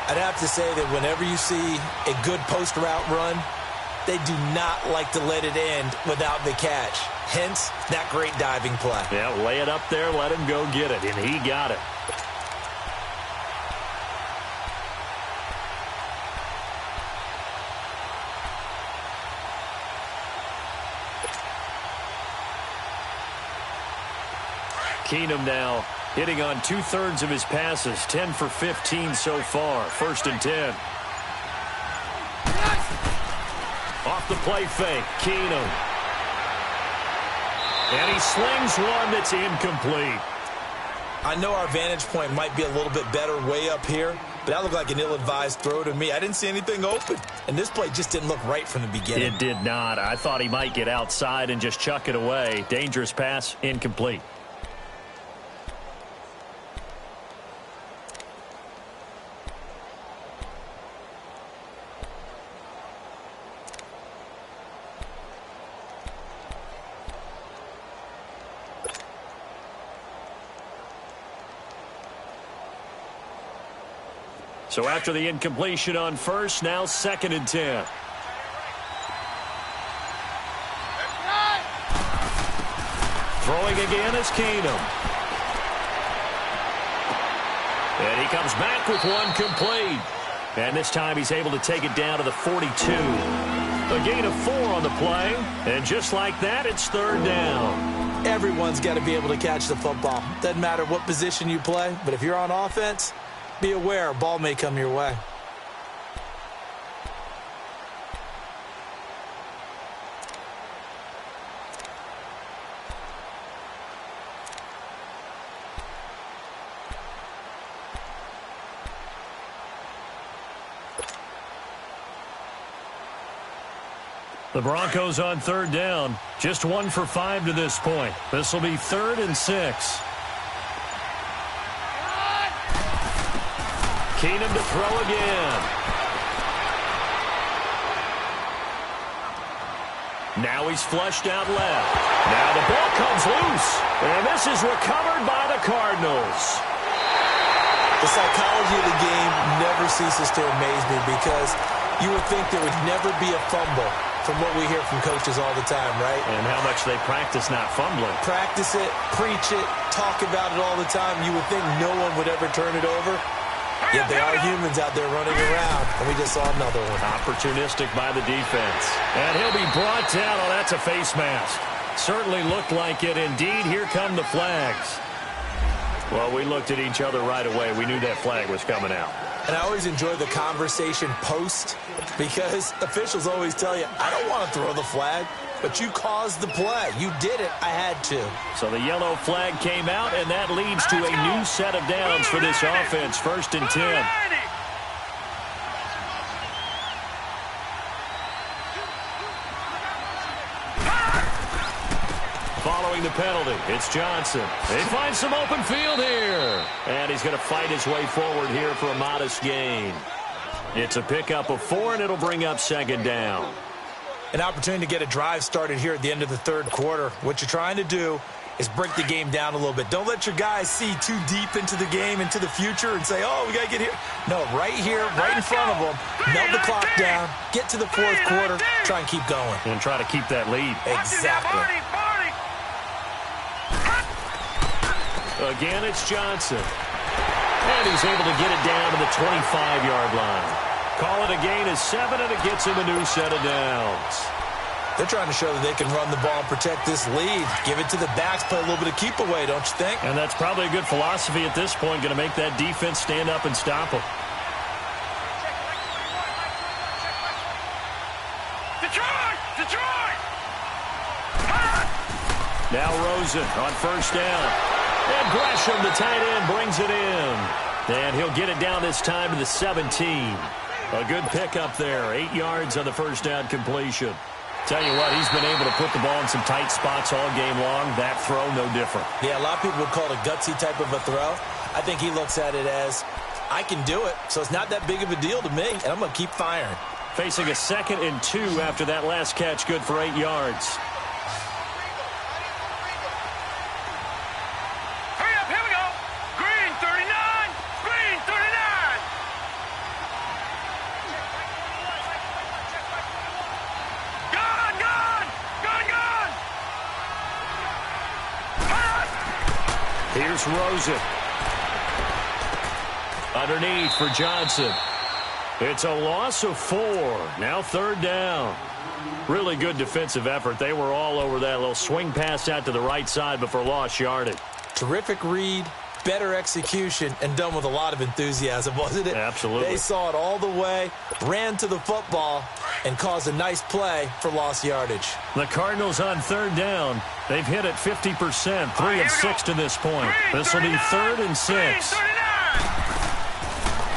I'd have to say that whenever you see a good post route run, they do not like to let it end without the catch. Hence, that great diving play. Yeah, lay it up there, let him go get it, and he got it. Keenum now hitting on 2/3 of his passes, 10 for 15 so far. 1st and 10. Off the play fake, Keenum. And he slings one that's incomplete. I know our vantage point might be a little bit better way up here, but that looked like an ill-advised throw to me. I didn't see anything open, and this play just didn't look right from the beginning. It did not. I thought he might get outside and just chuck it away. Dangerous pass, incomplete. So after the incompletion on 1st, now 2nd and 10. Throwing again is Keenum. And he comes back with one complete. And this time he's able to take it down to the 42. A gain of 4 on the play. And just like that, it's 3rd down. Everyone's got to be able to catch the football. Doesn't matter what position you play, but if you're on offense, be aware, a ball may come your way. The Broncos on 3rd down. Just 1 for 5 to this point. This will be 3rd and 6. Keenum to throw again. Now he's flushed out left. Now the ball comes loose. And this is recovered by the Cardinals. The psychology of the game never ceases to amaze me because you would think there would never be a fumble from what we hear from coaches all the time, right? And how much they practice not fumbling. Practice it, preach it, talk about it all the time. You would think no one would ever turn it over. Yet they are humans out there running around, and we just saw another one. Opportunistic by the defense. And he'll be brought down. Oh, that's a face mask. Certainly looked like it. Indeed, here come the flags. Well, we looked at each other right away. We knew that flag was coming out. And I always enjoy the conversation post because officials always tell you, I don't want to throw the flag, but you caused the play. You did it. I had to. So the yellow flag came out, and that leads to a new set of downs for this offense. 1st and 10. Following the penalty, it's Johnson. They find some open field here. And he's going to fight his way forward here for a modest gain. It's a pickup of 4, and it'll bring up 2nd down. An opportunity to get a drive started here at the end of the 3rd quarter. What you're trying to do is break the game down a little bit. Don't let your guys see too deep into the game, into the future, and say, oh, we got to get here. No, right here, right in front of them, melt the clock down, get to the 4th quarter, try and keep going. And try to keep that lead. Exactly. Again, it's Johnson. And he's able to get it down to the 25-yard line. Call it a gain of 7, and it gets him a new set of downs. They're trying to show that they can run the ball and protect this lead. Give it to the backs, play a little bit of keep away, don't you think? And that's probably a good philosophy at this point, going to make that defense stand up and stop them. Now Rosen on first down. And Gresham, the tight end, brings it in. And he'll get it down this time to the 17. A good pickup there. 8 yards on the first down completion. Tell you what, he's been able to put the ball in some tight spots all game long. That throw, no different. Yeah, a lot of people would call it a gutsy type of a throw. I think he looks at it as, I can do it, so it's not that big of a deal to me, and I'm going to keep firing. Facing a 2nd and 2 after that last catch, good for 8 yards. Hurry up, here we go. Green 39, green 39. Gone, gone, gone, gone. Here's Rosen. Underneath for Johnson. It's a loss of 4. Now 3rd down. Really good defensive effort. They were all over that little swing pass out to the right side before lost yardage. Terrific read, better execution, and done with a lot of enthusiasm, wasn't it? Absolutely. They saw it all the way, ran to the football, and caused a nice play for lost yardage. The Cardinals on 3rd down. They've hit it 50%, 3 of 6 to this point. This will be 3rd and 6.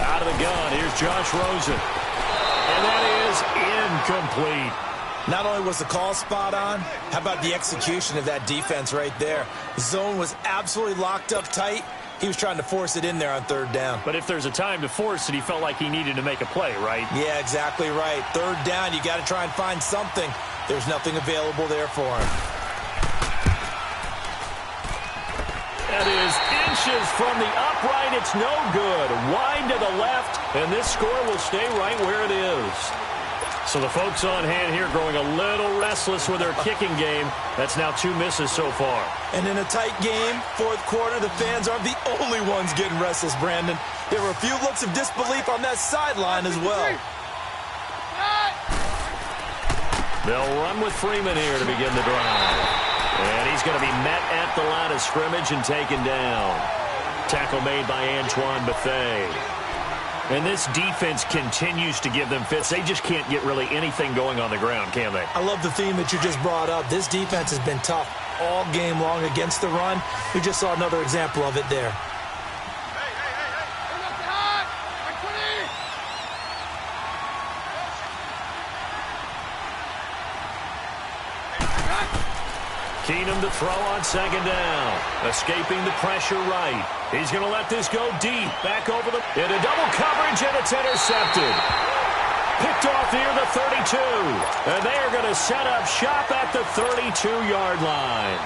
Out of the gun, here's Josh Rosen. And that is incomplete. Not only was the call spot on, how about the execution of that defense right there? The zone was absolutely locked up tight. He was trying to force it in there on 3rd down. But if there's a time to force it, he felt like he needed to make a play, right? Yeah, exactly right. 3rd down, you got to try and find something. There's nothing available there for him. That is inches from the upright. It's no good. Wide to the left, and this score will stay right where it is. So the folks on hand here growing a little restless with their kicking game. That's now 2 misses so far. And in a tight game, 4th quarter, the fans aren't the only ones getting restless, Brandon. There were a few looks of disbelief on that sideline as well. They'll run with Freeman here to begin the drive. And he's going to be met at the line of scrimmage and taken down. Tackle made by Antoine Bethea. And this defense continues to give them fits. They just can't get really anything going on the ground, can they? I love the theme that you just brought up. This defense has been tough all game long against the run. We just saw another example of it there. Keenum to throw on 2nd down. Escaping the pressure right. He's going to let this go deep. Back over the... into double coverage, and it's intercepted. Picked off near the 32. And they are going to set up shop at the 32-yard line.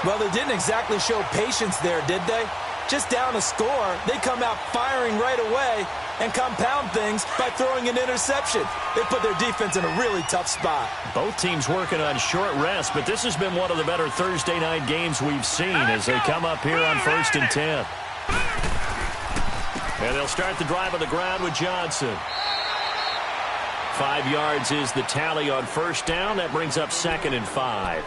Well, they didn't exactly show patience there, did they? Just down a score, they come out firing right away and compound things by throwing an interception. They put their defense in a really tough spot. Both teams working on short rest, but this has been one of the better Thursday night games we've seen as they come up here on 1st and 10. And they'll start the drive on the ground with Johnson. 5 yards is the tally on 1st down. That brings up 2nd and 5.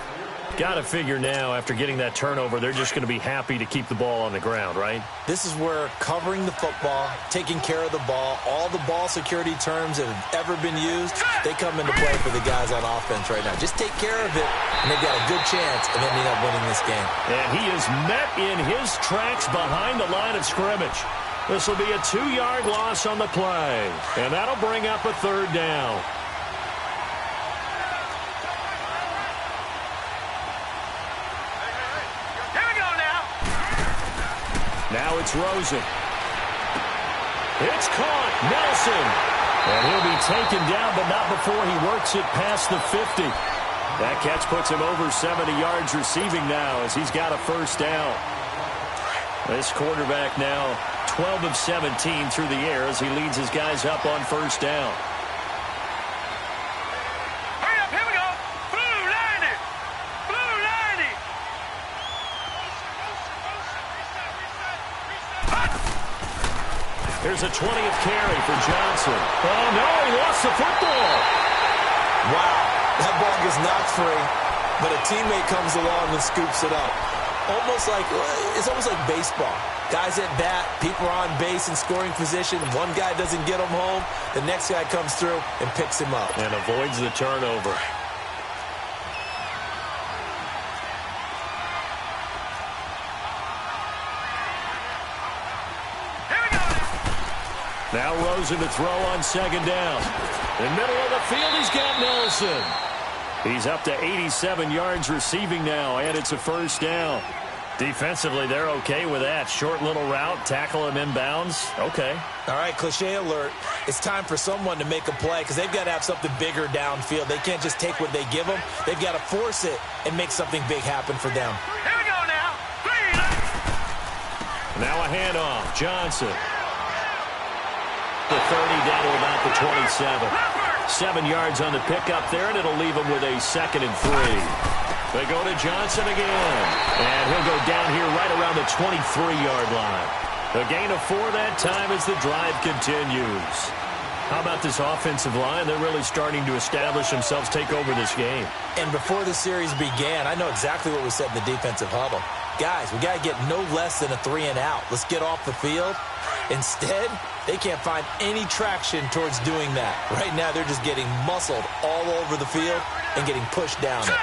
Got to figure now, after getting that turnover, they're just going to be happy to keep the ball on the ground, right? This is where covering the football, taking care of the ball, all the ball security terms that have ever been used, they come into play for the guys on offense right now. Just take care of it, and they've got a good chance of ending up winning this game. And he is met in his tracks behind the line of scrimmage. This will be a 2-yard loss on the play, and that'll bring up a 3rd down. Now it's Rosen. It's caught. Nelson. And he'll be taken down, but not before he works it past the 50. That catch puts him over 70 yards receiving now as he's got a 1st down. This quarterback now 12 of 17 through the air as he leads his guys up on 1st down. Here's a 20th carry for Johnson. Oh, no, he lost the football. Wow, that ball gets knocked free, but a teammate comes along and scoops it up. It's almost like baseball. Guys at bat, people are on base in scoring position. One guy doesn't get him home. The next guy comes through and picks him up. And avoids the turnover. Rosen to throw on second down. In the middle of the field, he's got Nelson. He's up to 87 yards receiving now, and it's a first down. Defensively, they're okay with that. Short little route, tackle him inbounds. Okay. All right, cliche alert. It's time for someone to make a play because they've got to have something bigger downfield. They can't just take what they give them. They've got to force it and make something big happen for them. Here we go now. Now a handoff. Johnson. The 30 down to about the 27. 7 yards on the pickup there, and it'll leave him with a 2nd and 3. They go to Johnson again, and he'll go down here right around the 23-yard line. A gain of 4 that time as the drive continues. How about this offensive line? They're really starting to establish themselves, take over this game. And before the series began, I know exactly what was said in the defensive huddle. Guys, we got to get no less than a 3-and-out. Let's get off the field. Instead, they can't find any traction towards doing that. Right now, they're just getting muscled all over the field and getting pushed down it.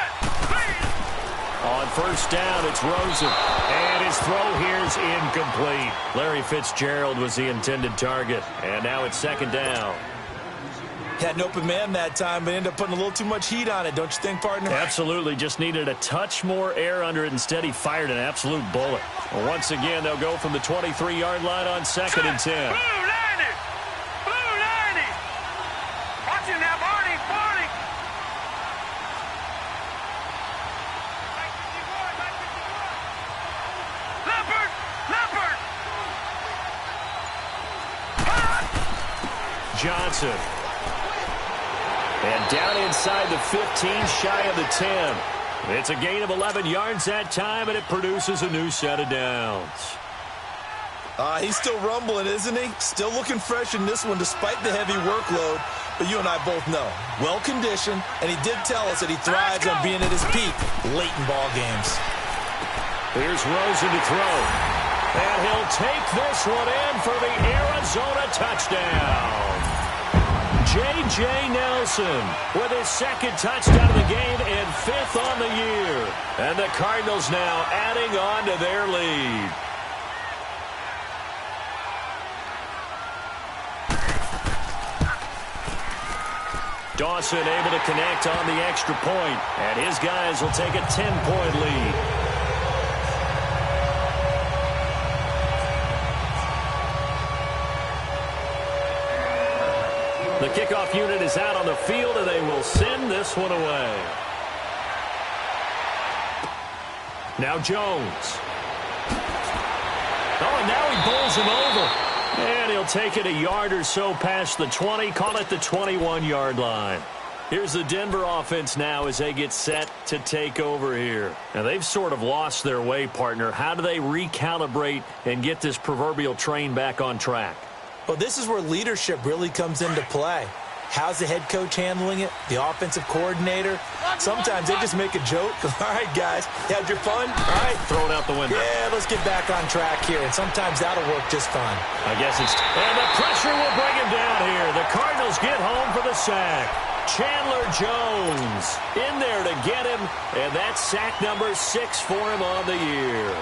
On first down, it's Rosen. And his throw here's incomplete. Larry Fitzgerald was the intended target. And now it's 2nd down. Had an open man that time, but ended up putting a little too much heat on it, don't you think, partner? Absolutely. Just needed a touch more air under it. Instead, he fired an absolute bullet. Well, once again, they'll go from the 23-yard line on 2nd and 10. Blue 90. Blue 90. Watch him now, Barney. Barney. Leopard. Leopard. Johnson. And down inside the 15, shy of the 10. It's a gain of 11 yards that time, and it produces a new set of downs. He's still rumbling, isn't he? Still looking fresh in this one despite the heavy workload. But you and I both know, well-conditioned, and he did tell us that he thrives on being at his peak late in ball games. Here's Rosen to throw. And he'll take this one in for the Arizona touchdown. J.J. Nelson with his 2nd touchdown of the game and 5th on the year. And the Cardinals now adding on to their lead. Dawson able to connect on the extra point, and his guys will take a 10-point lead. The kickoff unit is out on the field, and they will send this one away. Now Jones. Oh, and now he bowls him over. And he'll take it a yard or so past the 20, call it the 21-yard line. Here's the Denver offense now as they get set to take over here. Now, they've sort of lost their way, partner. How do they recalibrate and get this proverbial train back on track? Well, this is where leadership really comes into play. How's the head coach handling it? The offensive coordinator? Sometimes they just make a joke. All right, guys, you had your fun? All right. Throw it out the window. Yeah, let's get back on track here. And sometimes that'll work just fine. I guess it's... And the pressure will bring him down here. The Cardinals get home for the sack. Chandler Jones in there to get him. And that's sack number 6 for him on the year.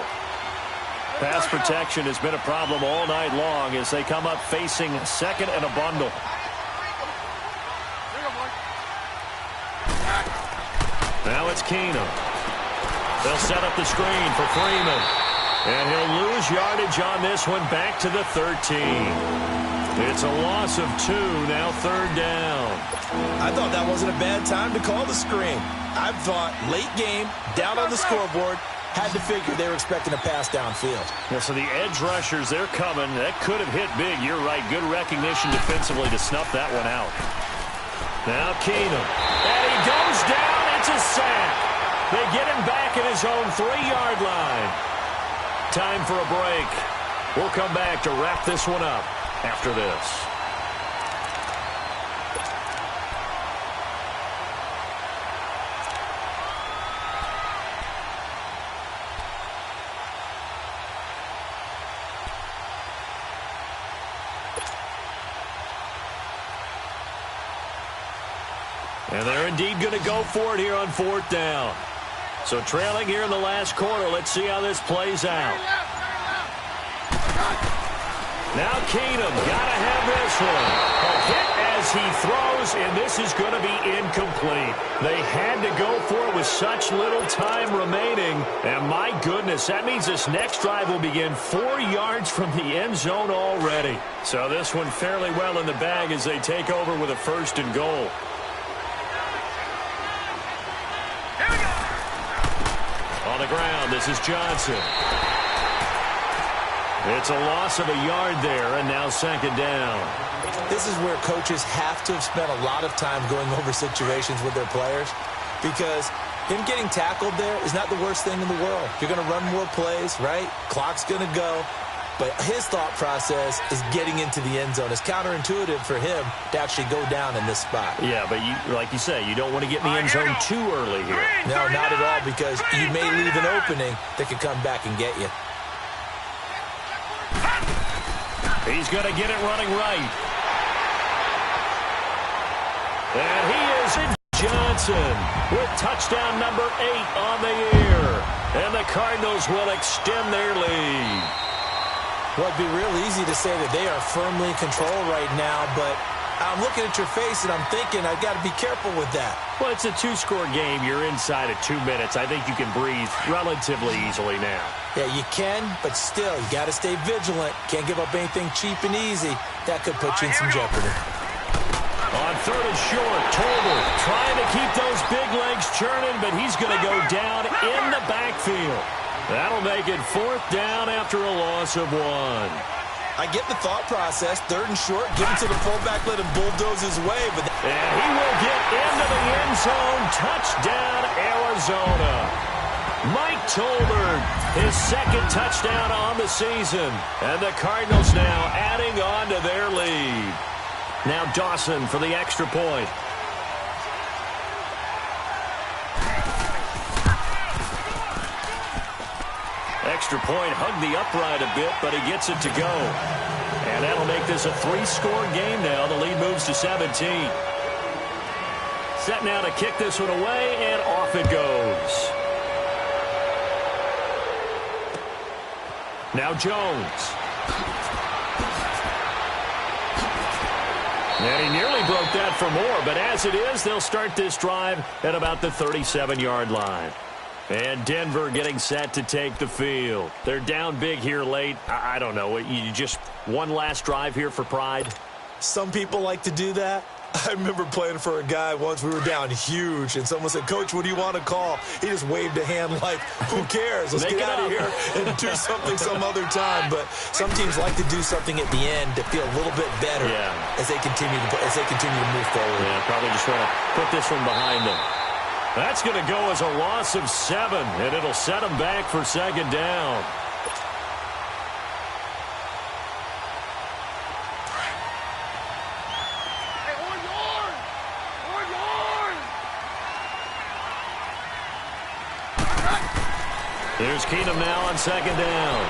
Pass protection has been a problem all night long as they come up facing 2nd and a bundle. Now it's Keenum. They'll set up the screen for Freeman. And he'll lose yardage on this one back to the 13. It's a loss of 2, now 3rd down. I thought that wasn't a bad time to call the screen. I thought late game, down on the scoreboard, had to figure they were expecting a pass downfield. Yeah, so the edge rushers, they're coming. That could have hit big. You're right. Good recognition defensively to snuff that one out. Now Keenum. And he goes down. It's a sack. They get him back at his own 3-yard line. Time for a break. We'll come back to wrap this one up after this. And they're indeed going to go for it here on 4th down. So trailing here in the last quarter. Let's see how this plays out. Now Keenum, gotta have this one. A hit as he throws, and this is going to be incomplete. They had to go for it with such little time remaining. And my goodness, that means this next drive will begin 4 yards from the end zone already. So this one fairly well in the bag as they take over with a 1st and goal. On the ground, this is Johnson. It's a loss of a yard there, and now 2nd down. This is where coaches have to have spent a lot of time going over situations with their players, because him getting tackled there is not the worst thing in the world. You're going to run more plays, right? Clock's going to go. But his thought process is getting into the end zone. It's counterintuitive for him to actually go down in this spot. Yeah, but like you say, you don't want to get in the end zone too early here. No, not at all, because you may leave an opening that could come back and get you. He's going to get it running right. And he is in. Johnson with touchdown number 8 on the year. And the Cardinals will extend their lead. Well, it'd be real easy to say that they are firmly in control right now, but I'm looking at your face and I'm thinking I've got to be careful with that. Well, it's a 2-score game. You're inside of 2 minutes. I think you can breathe relatively easily now. Yeah, you can, but still, you got to stay vigilant. Can't give up anything cheap and easy. That could put you in some jeopardy. On 3rd and short, Tolbert trying to keep those big legs churning, but he's going to go down in the backfield. That'll make it 4th down after a loss of 1. I get the thought process. 3rd and short, give it to the fullback, let him bulldoze his way. And he will get into the end zone. Touchdown, Arizona. Mike Tolbert, his 2nd touchdown on the season. And the Cardinals now adding on to their lead. Now Dawson for the extra point. Extra point, hugged the upright a bit, but he gets it to go. And that'll make this a 3-score game now. The lead moves to 17. Set now to kick this one away, and off it goes. Now Jones. And he nearly broke that for more, but as it is, they'll start this drive at about the 37-yard line. And Denver getting set to take the field. They're down big here late. I don't know. You just one last drive here for pride? Some people like to do that. I remember playing for a guy once. We were down huge, and someone said, "Coach, what do you want to call?" He just waved a hand like, who cares? Let's get out of here and do something some other time. But some teams like to do something at the end to feel a little bit better as they continue to move forward. Yeah, probably just want to put this one behind them. That's going to go as a loss of 7, and it'll set them back for 2nd down. Here's Keenum now on 2nd down.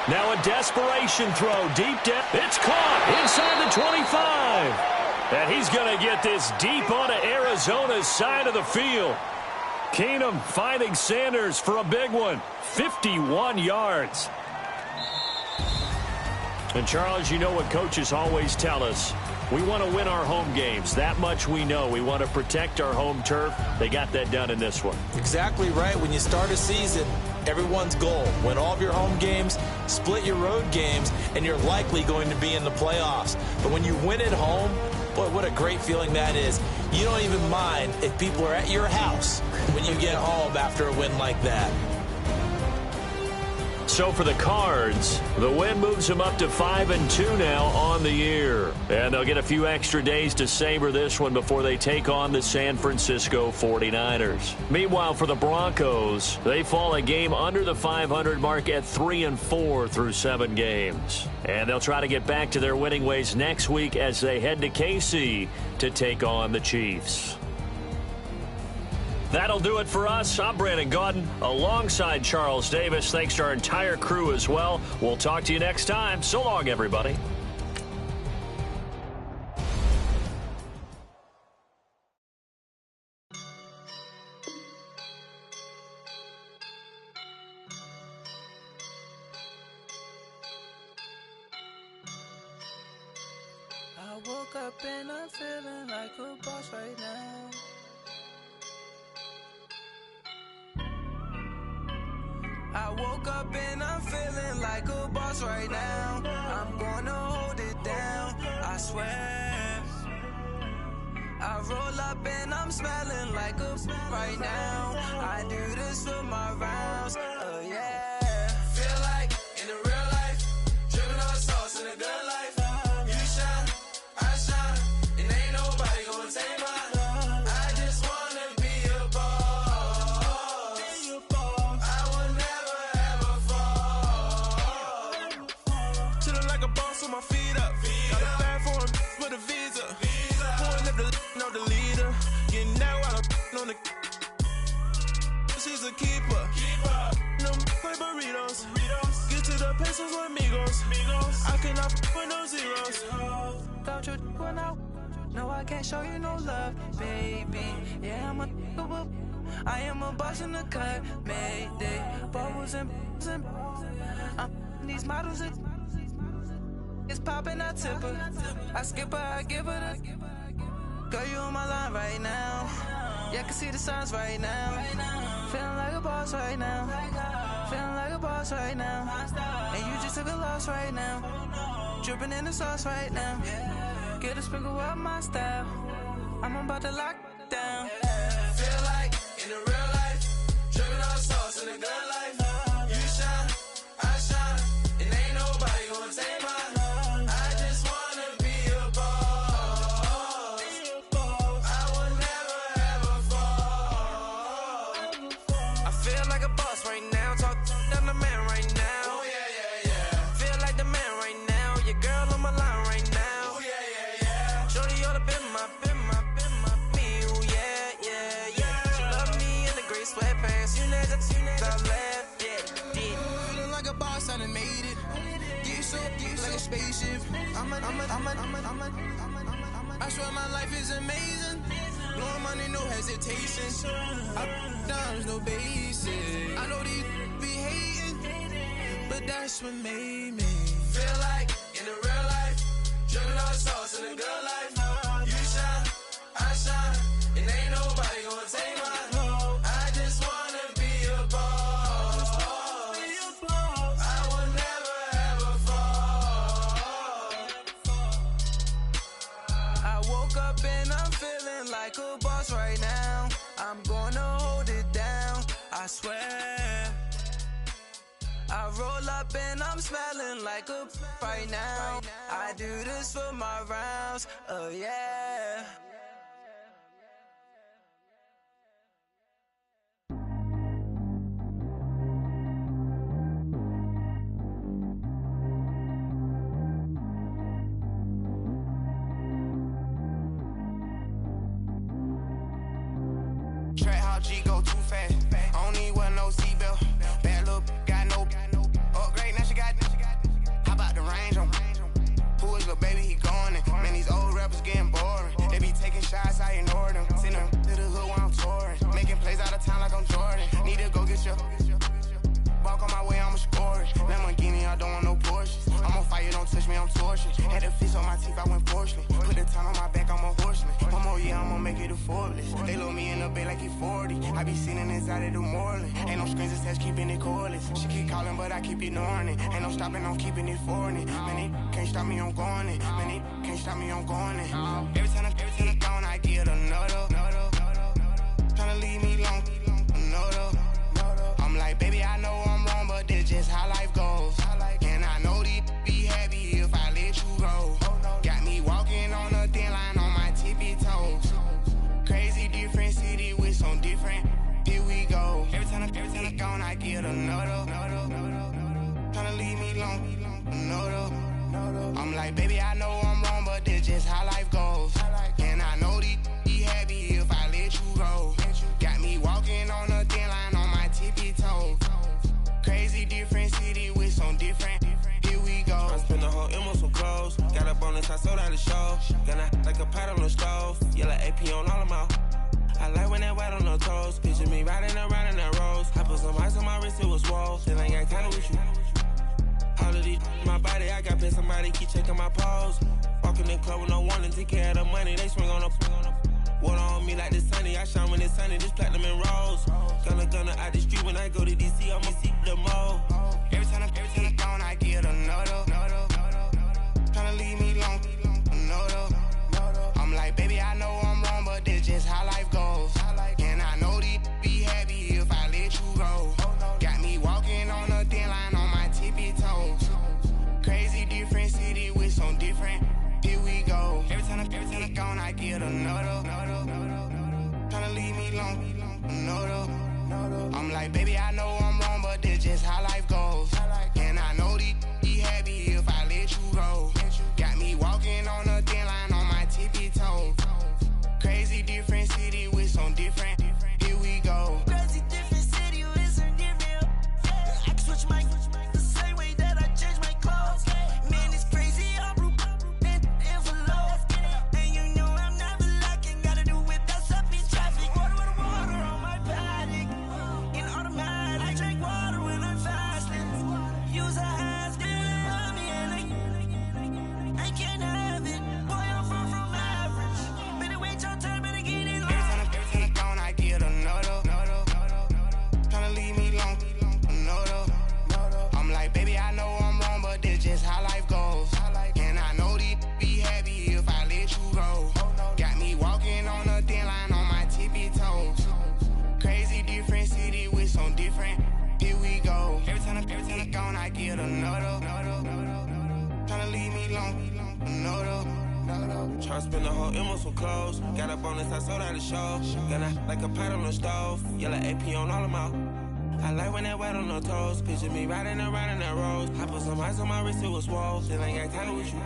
Now a desperation throw deep down. It's caught inside the 25. And he's going to get this deep onto Arizona's side of the field. Keenum finding Sanders for a big one. 51 yards. And Charles, you know what coaches always tell us. We want to win our home games. That much we know. We want to protect our home turf. They got that done in this one. Exactly right. When you start a season, everyone's goal: win all of your home games, split your road games, and you're likely going to be in the playoffs. But when you win at home, boy, what a great feeling that is. You don't even mind if people are at your house when you get home after a win like that. So for the Cards, the win moves them up to 5-2 now on the year. And they'll get a few extra days to savor this one before they take on the San Francisco 49ers. Meanwhile, for the Broncos, they fall a game under the 500 mark at 3-4 through 7 games. And they'll try to get back to their winning ways next week as they head to KC to take on the Chiefs. That'll do it for us. I'm Brandon Gaudin alongside Charles Davis. Thanks to our entire crew as well. We'll talk to you next time. So long, everybody. I woke up and I'm feeling like a boss right now. I woke up and I'm feeling like a boss right now. I'm gonna hold it down, I swear. I roll up and I'm smelling like a right now. I do this for my rounds, yeah. Feel like in the real life, dripping on sauce in the good life. You shine, I shine, and ain't nobody gonna take mine. I just wanna be a boss. I will never ever fall. Chillin' like a boss with my feet up. Got a bag for him with a visa. Pulling up the know the leader. Getting that while I'm on the. She's a keeper. No play burritos. Get to the pesos with amigos. I cannot with no zeros. Don't you run out? No, I can't show you no love, baby. Yeah, I am a boss in the cut, Mayday. Bubbles and these models. It's poppin', I tip her. I skip her, I give her the. Girl, you on my line right now. Yeah, I can see the signs right now. Feeling like a boss right now. Feeling like a boss right now. And you just took a loss right now. Dripping in the sauce right now. Get a sprinkle up my style. I'm about to lock down. Feel like in the real life, dripping on sauce in the good life. You shine, I shine, and ain't nobody gonna take mine. I just wanna be a boss. I will never ever fall. I feel like a boss right now. Talk down the man right now. Oh yeah. Feel like the man right now. Your girl on my line right now. Oh yeah. Shorty all up in my me. Ooh, yeah. She love me in the gray sweatpants. You never left, yeah. Feeling like a boss, I done made it. Get so like a spaceship. I swear my life is amazing. Blowing money, no hesitation. Up, downs, no basic. I know these be hating, but that's what made me. Feel like in the real life, dripping on sauce in the good life. You shine, I shine, and ain't nobody gonna take mine. I just wanna be a boss. I will never ever fall. I woke up and I'm feeling like a boss right now. I'm gonna hold it down, I swear. I roll up and I'm smelling like a right now. I do this for my rounds, yeah. Track how G go too fast. I don't need wear no seatbelt. Bad little got no upgrade. Now she got. How about the range on? Who is the baby? He going in. Man, these old rappers getting boring. They be taking shots, I ignore them. Send them to the hood while I'm touring. Making plays out of town like I'm Jordan. Need to go get your. Walk on my way, I'ma score it. Lamborghini, I don't want no Porsches. I'm on fire, don't touch me, I'm torching. Had a fish on my teeth, I went porcelain. Put the time on my back, I'm a horseman. One more year, I'ma make it a Forbes. They load me in the bed like he 40. I be sitting inside of the Moreland. Ain't no screens attached, keeping it cordless. She keep calling, but I keep ignoring it. Ain't no stopping, I'm keeping it foreign it. Man, they can't stop me, I'm going it. Man, they can't stop me, I'm going it. Every time I'm gone, I get another. Tryna leave me long, another. I'm like, baby, I know I'm wrong, but this just how life goes. And I know these be happy if I let you go. Got me walking on a thin line on my tippy toes. Crazy different city with some different. Here we go. Every time I'm gone, I get another. Tryna leave me long, another. I'm like, baby, I know I'm wrong, but this just how life goes. And I know these be happy if I let you go. Got me walking on a thin line on my tippy toes. Crazy different city with some different. Here we go. I spent the whole M on some clothes. Got up on this, I sold out the show. Gonna like a pot on the stove. Yellow AP on all of my. I like when that white on the toes. Picture me riding around in that rose. I put some ice on my wrist, it was swole. Then I got kinda with you. All of these my body, I got pissed, somebody keep checking my pose. Walking in club with no warning, take care of the money, they swing on the water on me like the sunny, I shine when it's sunny, this platinum and rose. Gonna out the street when I go to DC, I'ma see the mode. Every time I'm gone, I get another. Tryna leave me alone, another. I'm like, baby, I know I'm wrong, but this just how life goes. And I know these be happy if I let you go. Got me walking on a thin line on my tippy toes. Crazy different city with some different, here we go. Every time I'm gone, I get another. Tryna leave me alone, another. I'm like, baby, I know I'm wrong, but this just how life goes. And I know these be happy if I let you go. Got me walking on a thin line on my tippy toes. Crazy different city with some different, here we go. Crazy different city with some different. I switch my the same way that I change my clothes. Man, it's crazy, I'm blue and envelope. And you know I'm never lacking, gotta do with that stuff in traffic. Water on my paddock, in automatic. I drink water when I'm fasting. Use a has on me and I can't have it. Boy, I'm far from average. Better wait your turn, better get in line. Every time I'm gone, I get another. Tryna leave me alone, another. I'm like, baby, I know I'm wrong, but this just how life goes. And I know these be happy if I let you go. Got me walking on a thin line on my tippy toes. Crazy different city with some different, here we go. Every time I'm gone, I get another. Tryna leave me alone, another. Tryna spend the whole M on some clothes. Got up on this, I sold out the show. Gonna like a pot on the stove. Yellow AP on all of them. I like when that wet on the toes. Picture me riding around in that rose. I put some ice on my wrist, it was swole. Still ain't got time with you.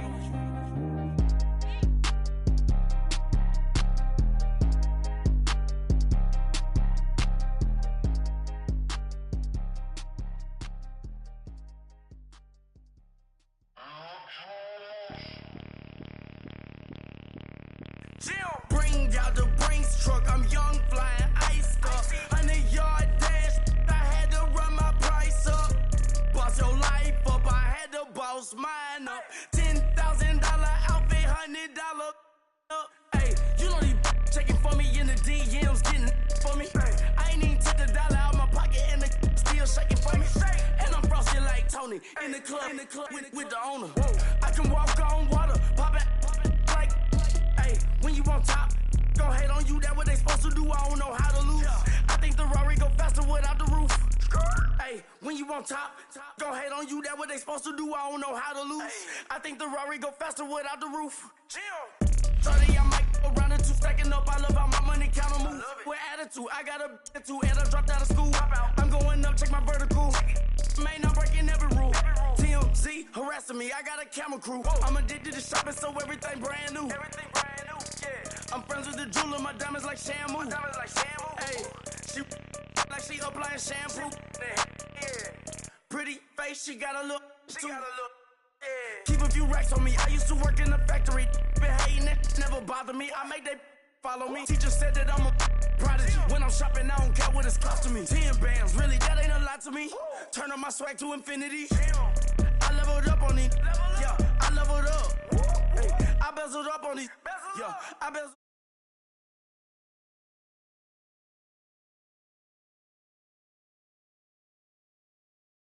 Bring out the Brinks truck, I'm young, flying ice up. 100-yard dash, I had to run my price up. Boss your life up, I had to boss mine up. $10,000 outfit, $100 up. Hey, you know these checking for me in the DMs, getting for me. I ain't even took the dollar out my pocket and the still shaking for me. And I'm frosty like Tony in the club with the owner. I can walk on water, pop it like. Hey, when you on top, gon' hate on you, that what they supposed to do, I don't know how to lose. I think the Rari go faster without the roof. Hey, when you on top, gon' hate on you, that what they supposed to do, I don't know how to lose. I think the Rari go faster without the roof. 30, I might go around the two, stacking up, I love how my money count on move. With attitude, I got a two, and I dropped out of school. I'm going up, check my vertical. Man, I'm breaking every rule. TMZ harassing me, I got a camera crew. I'm addicted to shopping, so everything brand new. I'm friends with the jeweler, my diamonds like shampoo. Hey, she like she applying shampoo. Pretty face, she got a look. Keep a few racks on me. I used to work in the factory. Been hating it, never bother me. I make they follow me. Teacher said that I'm a prodigy. When I'm shopping, I don't care what it's costing me. 10 bands, really, that ain't a lot to me. Turn up my swag to infinity. I leveled up on these. Yeah, I leveled up. Hey, I bezeled up on these. Yeah, I bezeled